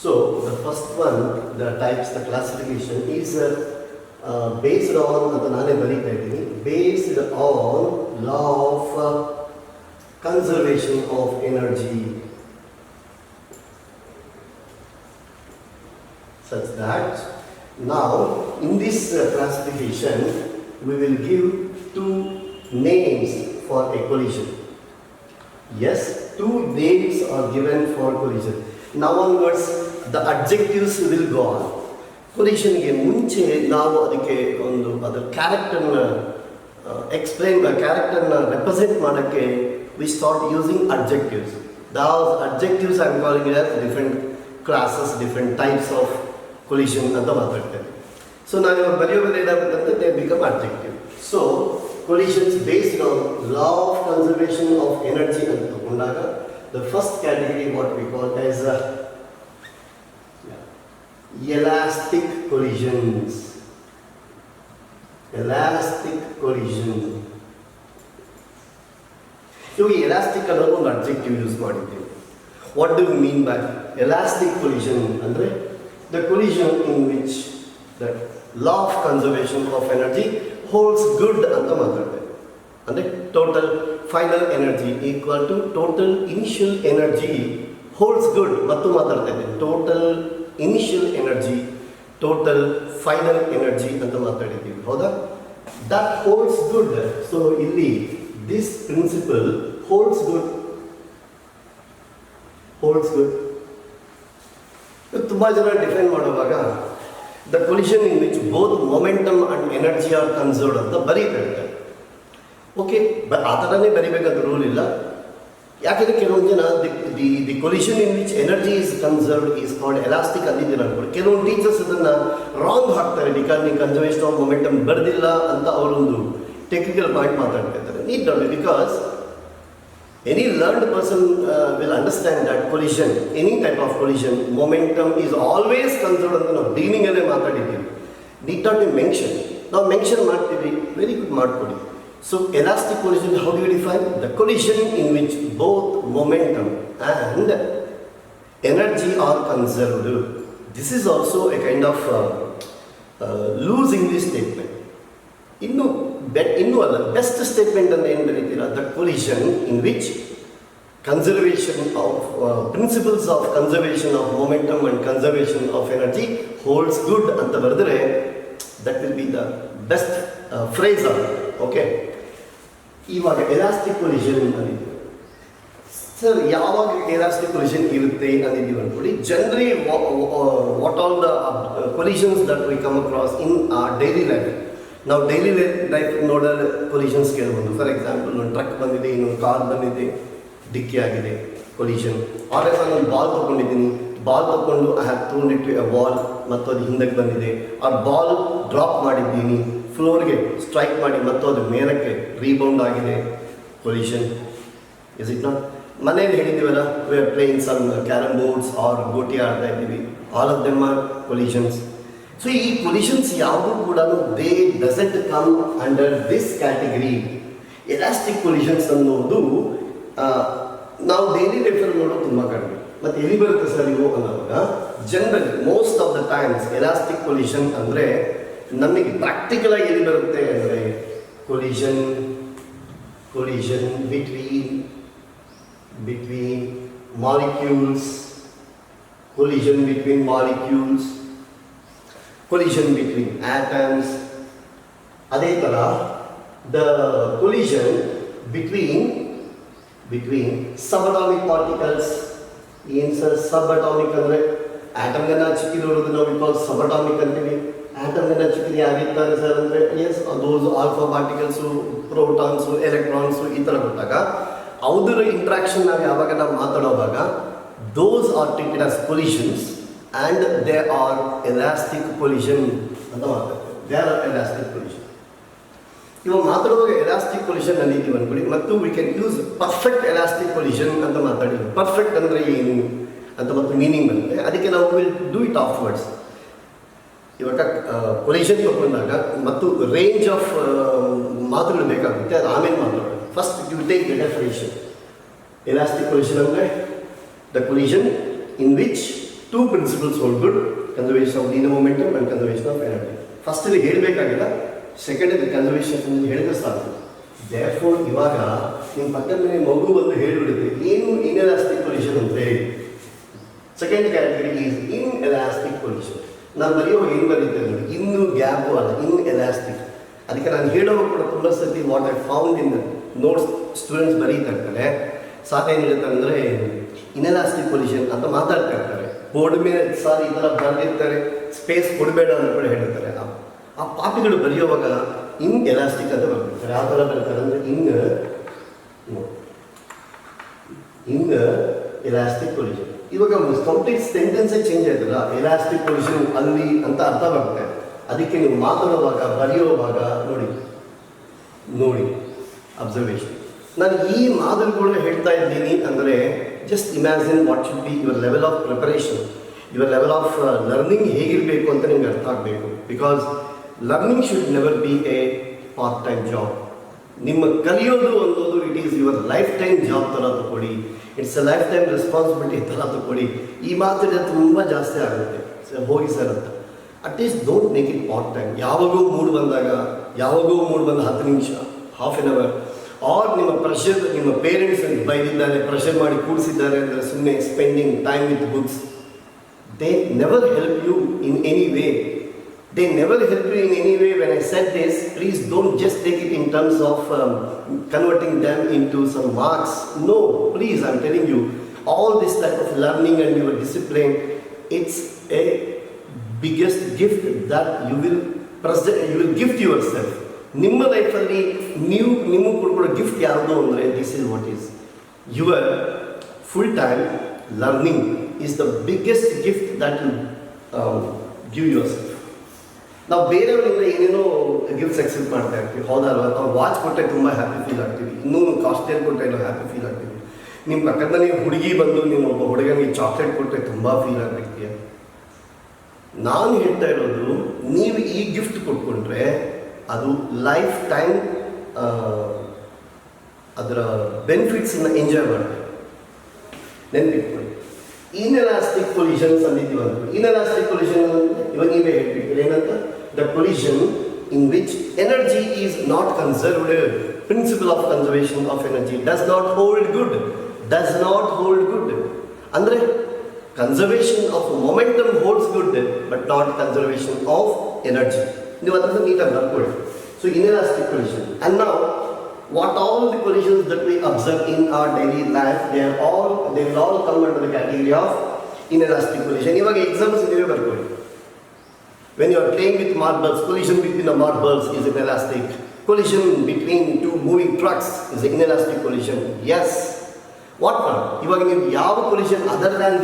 So the first one, the types, the classification is based on, based on law of conservation of energy, such that now in this classification we will give 2 names for a collision. Yes, 2 names are given for collision. Now onwards the adjectives will go on. ಕೊಲಿಷನ್ಗೆ ಮುಂಚೆ ನಾವು ಅದಕ್ಕೆ ಒಂದು ಅದರ ಕ್ಯಾರೆಕ್ಟರ್ನ explain, ಕ್ಯಾರೆಕ್ಟರ್ನ represent ಮಾಡೋಕ್ಕೆ we start using objectives. Those objectives I am calling it as different classes, different types of collision ಅಂತ ಮಾತಾಡ್ತೇನೆ. ಸೊ ನಾನು ಇವಾಗ ಬರೆಯೋದ್ರಲ್ಲಿ ಏನಾಗುತ್ತಂತೆ, they become objective. So collisions based on law of conservation of energy ಅಂತ ತಗೊಂಡಾಗ the first category what we call as elastic collisions. Elastic collision. So elastic ಅನ್ನೋದು ಒಂದು adjective ಯೂಸ್ ಮಾಡಿದ್ದೀವಿ. What do we mean by elastic collision? ಅಂದರೆ the collision in which the law of conservation of energy holds good ಅಂತ ಮಾತಾಡ್ತೇವೆ. ಅಂದರೆ total final energy equal to total initial energy holds good ಮತ್ತು ಮಾತಾಡ್ತಾ ಇದ್ದೇನೆ. Total initial energy, total final energy ಅಂತ ಮಾತಾಡಿದ್ದೀವಿ. ಹೌದಾ? That holds good. ಸೊ ಇಲ್ಲಿ this principle holds good, holds good. ತುಂಬ ಜನ ಡಿಫೈನ್ ಮಾಡುವಾಗ the collision in which both momentum and energy are conserved ಅಂತ ಬರೀತಾ ಇರ್ತಾರೆ. ಓಕೆ, ಆ ಥರನೇ ಬರಿಬೇಕಂತ ರೂಲ್ ಇಲ್ಲ. ಯಾಕೆಂದರೆ ಕೆಲವೊಂದು ಜನ the collision in which energy is conserved is called elastic ಅಂದಿದ್ದೀರ ಅನ್ಕೊಂಡು ಕೆಲವೊಂದು ಟೀಚರ್ಸ್ ಅದನ್ನು ರಾಂಗ್ ಹಾಕ್ತಾರೆ. ಬಿಕಾಸ್ ನೀವು ಕನ್ಸರ್ವೇಷನ್ ಆಫ್ ಮೊಮೆಂಟಮ್ ಬರೆದಿಲ್ಲ ಅಂತ ಅವರೊಂದು ಟೆಕ್ನಿಕಲ್ ಪಾಯಿಂಟ್ ಮಾತಾಡ್ತಾ ಇದ್ದಾರೆ. Neat doubt, because any learned person will understand that collision, any type of collision, momentum is always conserved ಅಂತ ನಾವು ಬಿಗಿನಿಂಗಲ್ಲೇ ಮಾತಾಡಿದ್ದೀವಿ. Need not be mention. ನಾವು ಮೆನ್ಷನ್ ಮಾಡ್ತೀವಿ, ವೆರಿ ಗುಡ್, ಮಾಡಿಕೊಡಿ. So elastic collision, how do you define? The collision in which both momentum and energy are conserved. This is also a kind of loose English statement. Innu alla best statement and ಏನು ಬರೀತೀರಾ? The collision in which conservation of principles of conservation of momentum and conservation of energy holds good ಅಂತ ಬರೆದರೆ that will be the best phrase of it. Okay. ಇವಾಗ elastic collision ಅಂದಿದ್ದೀವಿ. Sir, ಯಾವಾಗ elastic collision ಇರುತ್ತೆ ಅಂದಿದ್ದೀವಿ ಅಂದ್ಕೊಳ್ಳಿ. Generally what all the collisions that we come across in daily life. ನಾವು daily life ನೋಡೋ ಕೊಲಿಷನ್ಸ್ ಕೇಳ್ಬೋದು. ಫಾರ್ ಎಕ್ಸಾಂಪಲ್, ಒಂದು ಟ್ರಕ್ ಬಂದಿದೆ, ಇನ್ನೊಂದು ಕಾರ್ ಬಂದಿದೆ, ಡಿಕ್ಕಿ ಆಗಿದೆ, ಕೊಲಿಷನ್. ಆರ್ ಎಸ್ ನಾನು ಬಾಲ್ ತೊಗೊಂಡಿದ್ದೀನಿ, ಬಾಲ್ ತೊಗೊಂಡು I have thrown it to a wall, ಮತ್ತು ಅದು ಹಿಂದಕ್ಕೆ ಬಂದಿದೆ. ಆ ಬಾಲ್ ಡ್ರಾಪ್ ಮಾಡಿದ್ದೀನಿ, ಫ್ಲೋರ್ಗೆ ಸ್ಟ್ರೈಕ್ ಮಾಡಿ ಮತ್ತು ಅದು ಮೇಲಕ್ಕೆ ರೀಬೌಂಡ್ ಆಗಿದೆ, ಕೊಲಿಷನ್. Is it not? ಮನೇಲಿ ಹೇಳಿದ್ದೀವಲ್ಲ, we are playing some carrom boards or ಗೋಟಿ ಆಡ್ತಾ ಇದ್ದೀವಿ, all of them are collisions. So ಈ ಕೊಲಿಷನ್ಸ್ ಯಾವುದೂ ಕೂಡ they doesn't come under this category. Elastic collisions ಅನ್ನೋದು ನಾವು ಡೈಲಿ ಲೈಫಲ್ಲಿ ನೋಡೋದು ತುಂಬ ಕಡಿಮೆ. ಮತ್ತು ಎಲ್ಲಿ ಬರುತ್ತೆ ಸರ್ ಇವು ಅನ್ನೋವಾಗ, generally most of the times elastic collision ಅಂದರೆ ನಮಗೆ ಪ್ರಾಕ್ಟಿಕಲ್ ಆಗಿ ಎಲ್ಲಿ ಬರುತ್ತೆ ಅಂದರೆ collision between molecules, collision between atoms. ಅದೇ ಥರ the collision between subatomic particles. ಏನು ಸರ್ ಸಬ್ಅಟಾಮಿಕ್ ಅಂದರೆ ಆಟಮ್ಗನ್ನ ಚಿಕ್ಕಿರೋದು ನಾವು ಬಿಕಾಸ್ ಸಬ್ಅಟಾಮಿಕ್ ಅಂತೀವಿ. ಆಟಮ್ಗನ್ನ ಚಿಕ್ಕದು ಯಾವಿರ್ತಾರೆ ಸರ್ ಅಂದರೆ yes those alpha particles, protons, electrons ಈ ಥರ ಕೊಟ್ಟಾಗ ಅವರ ಇಂಟ್ರಾಕ್ಷನ್ ನಾವು ಯಾವಾಗ ನಾವು ಮಾತಾಡೋವಾಗ those are treated as collisions and they are elastic collision ಅಂತ ಮಾತಾಡ್ತಾರೆ. They are elastic collision. ಇವಾಗ ಮಾತಾಡುವಾಗ ಎಲಾಸ್ಟಿಕ್ ಕೊಲಿಷನ್ ಅಂದಿದ್ದೀವಿ ಅಂದ್ಕೊಳ್ಳಿ, ಮತ್ತು we can use perfect elastic collision ಅಂತ ಮಾತಾಡಿದ್ವಿ. ಪರ್ಫೆಕ್ಟ್ ಅಂದರೆ ಏನು ಅಂತ ಮತ್ತು ಮೀನಿಂಗ್ ಬಂದರೆ ಅದಕ್ಕೆ ನಾವು ವಿಲ್ ಡೂ ಇಟ್ ಆಫ್ವರ್ಡ್ಸ್. ಇವಾಗ ಕೊಲಿಷನ್ ತಗೊಂಡಾಗ ಮತ್ತು ರೇಂಜ್ ಆಫ್ ಮಾತುಗಳು ಬೇಕಾಗುತ್ತೆ, ಅದು ಆಮೇಲೆ ಮಾತಾಡೋಣ. First you take the definition. Elastic collision ಅಂದರೆ the collision in which two principles hold good, conservation of linear momentum and conservation of energy. First ಇಲ್ಲಿ ಹೇಳಬೇಕಾಗಿಲ್ಲ, ಸೆಕೆಂಡ್ ಇದು ಕನ್ಸರ್ವೇಷನ್ ಹೇಳಿದ್ರೆ ಸಾಕು. ದೇರ್ಫೋರ್ ಇವಾಗ ನಿಮ್ಮ ಪಕ್ಕದ ಮೇಲೆ ಮಗು ಬಂದು ಹೇಳಿಬಿಡುತ್ತೆ ಏನು ಇನ್ಎಲಾಸ್ಟಿಕ್ ಕೊಲಿಷನ್ ಅಂತ ಹೇಳಿ. Second category is in elastic collision. ನಾನು ಬರೆಯುವಾಗ ಏನು ಬರೀತೇನೆ ನೋಡಿ, ಇನ್ನೂ ಗ್ಯಾಪು ಅಲ್ಲ, ಇನ್ ಎಲಾಸ್ಟಿಕ್. ಅದಕ್ಕೆ ನಾನು ಹೇಳೋವಾಗ ಕೂಡ ತುಂಬ ಸತಿ what I found in notes students ಬರೀತಾ ಇರ್ತಾರೆ. ಸಾಕು ಏನು ಹೇಳ್ತಾರೆ ಅಂದರೆ ಇನ್ಎಲಾಸ್ಟಿಕ್ ಕೊಲಿಷನ್ ಅಂತ ಮಾತಾಡ್ತಾ ಇರ್ತಾರೆ. ಬೋರ್ಡ್ ಮೇಲೆ ಸಾರ್ ಈ ಥರ ಬರೆದಿರ್ತಾರೆ, ಸ್ಪೇಸ್ ಕೊಡಬೇಡ ಅಂತ ಕೂಡ ಹೇಳಿರ್ತಾರೆ. ಆ ಪಾಪಿಗಳು ಬರೆಯುವಾಗ ಇನ್ ಎಲಾಸ್ಟಿಕ್ ಅಂತ ಬರ್ತಿರ್ತಾರೆ. ಯಾವ ಥರ ಬರ್ತಾರೆ ಅಂದರೆ ಇನ್ ಎಲಾಸ್ಟಿಕ್ ಕೊಲಿಷನ್. ಇವಾಗ ಕಂಪ್ಲೀಟ್ ಸೆಂಟೆನ್ಸೇ ಚೇಂಜ್ ಆಯ್ತಲ್ಲ, ಎಲಾಸ್ಟಿಕ್ ಕೊಲಿಷನ್ ಅಲ್ಲಿ ಅಂತ ಅರ್ಥ ಬರುತ್ತೆ. ಅದಕ್ಕೆ ನೀವು ಮಾತಾಡುವಾಗ ಬರೆಯುವಾಗ ನೋಡಿ ಅಬ್ಸರ್ವೇಷನ್. ನಾನು ಈ ಮಾದರಿಗಳು ಹೇಳ್ತಾ ಇದ್ದೀನಿ ಅಂದರೆ just imagine what should be your level of preparation, your level of learning ಹೇಗಿರಬೇಕು ಅಂತ ನಿಮ್ಗೆ ಅರ್ಥ ಆಗಬೇಕು. Because learning should never be A part time job. ನಿಮ್ಮ ಕಲಿಯೋದು ಅನ್ನೋದು it is your life time job ಥರ ತಗೊಳ್ಳಿ, it's A life time responsibility ಥರ ತಗೊಳ್ಳಿ. ಈ ಮಾತಿನ ತುಂಬ ಜಾಸ್ತಿ ಆಗುತ್ತೆ ಹೋಗಿ ಸರ್ ಅಂತ. At least don't make it part time. ಯಾವಾಗೋ ಮೂಡ್ ಬಂದ 10 ನಿಮಿಷ, ಹಾಫ್ ಎನ್ ಅವರ್. ಆರ್ ನಿಮ್ಮ ಪ್ರೆಷರ್, ನಿಮ್ಮ ಪೇರೆಂಟ್ಸ್ ಬೈದಿದ್ದಾರೆ, ಪ್ರೆಷರ್ ಮಾಡಿ ಕೂಡಿಸಿದ್ದಾರೆ ಅಂದರೆ ಸುಮ್ಮನೆ spending time with books. They never help you in any way. They never help you in any way. When I said this, please don't just take it in terms of converting them into some marks. No, please, I'm telling you, all this type of learning and your discipline, it's a biggest gift that you will give to yourself. ನಿಮ್ಮ ಲೈಫಲ್ಲಿ ನೀವು ನಿಮಗೆ ಕೊಡ್ಕೊಳ್ಳೋ gift ಯಾವುದು ಅಂದರೆ this is what is your full time learning is the biggest gift that you give yourself. ನಾವು ಬೇರೆಯವರಿಂದ ಏನೇನೋ gifts accept ಮಾಡ್ತಾ ಇರ್ತೀವಿ, ಹೌದಲ್ವ? ನಾವು ವಾಚ್ ಕೊಟ್ಟರೆ ತುಂಬ ಹ್ಯಾಪಿ ಫೀಲ್ ಆಗ್ತೀವಿ, ಇನ್ನೂ ಕಾಸ್ಟ್ಲಿಯರ್ ಕೊಟ್ಟರೆ ಇನ್ನೂ ಹ್ಯಾಪಿ ಫೀಲ್ ಆಗ್ತೀವಿ. ನಿಮ್ಮ ಪಕ್ಕದ ನೀವು ಹುಡುಗಿ ಬಂದು ನೀನು ಒಬ್ಬ ಹುಡುಗನಿಗೆ ಚಾಕ್ಲೇಟ್ ಕೊಟ್ಟರೆ ತುಂಬ ಫೀಲ್ ಆಗಿರ್ತೀಯ. ನಾನು ಹೇಳ್ತಾ ಇರೋದು, ನೀವು ಈ ಗಿಫ್ಟ್ ಕೊಟ್ಕೊಂಡ್ರೆ ಅದು ಲೈಫ್ ಟೈಮ್ ಅದರ ಬೆನಿಫಿಟ್ಸನ್ನು ಎಂಜಾಯ್ ಮಾಡ್ತೀವಿ. ನೆನಪಿಟ್ಕೊಳ್ಳಿ. ಇನ್ಎಲಾಸ್ಟಿಕ್ ಕೊಲಿಷನ್ಸ್ ಅಂದಿದ್ದೀವಿ ಅಂತ. ಇನ್ಎಲಾಸ್ಟಿಕ್ ಕೊಲಿಷನ್ ಇವಾಗ ನೀವೇ ಹೇಳ್ಬಿಟ್ಟಿರಿ ಏನಂತ, the collision in which energy is not conserved. Principle of conservation of energy does not hold good. ಅಂದರೆ conservation of momentum holds good but not conservation of energy. ನೀವು ಅದನ್ನು ನೀಟಾಗಿ ಬರ್ಕೊಳ್ಳಿ. So inelastic collision. ಆ್ಯಂಡ್ ನಾವು what all the collisions that we observe in our daily life, they will all come under the category of inelastic collision. ಇವಾಗ examples ನೀವೇ ಬರ್ಕೊಳ್ಳಿ. When you are playing with marbles, collision between the marbles is inelastic. Collision between two moving trucks is an inelastic collision. Yes. What one? ಇವಾಗ ನೀವು ಯಾವ collision other than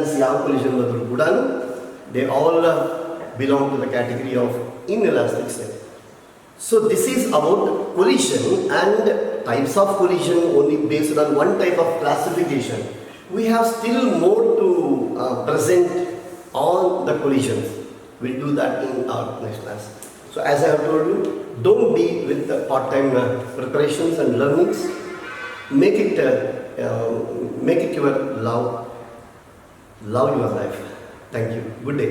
this ಯಾವ collision ಬಂದರೂ ಕೂಡ they all belong to the category of inelastic state. So this is about collision and types of collision only based on one type of classification. We have still more to present on the collisions. We'll do that in our next class. So as I have told you, don't be with the part-time preparations and learnings. Make it your love your life. Thank you. Good day.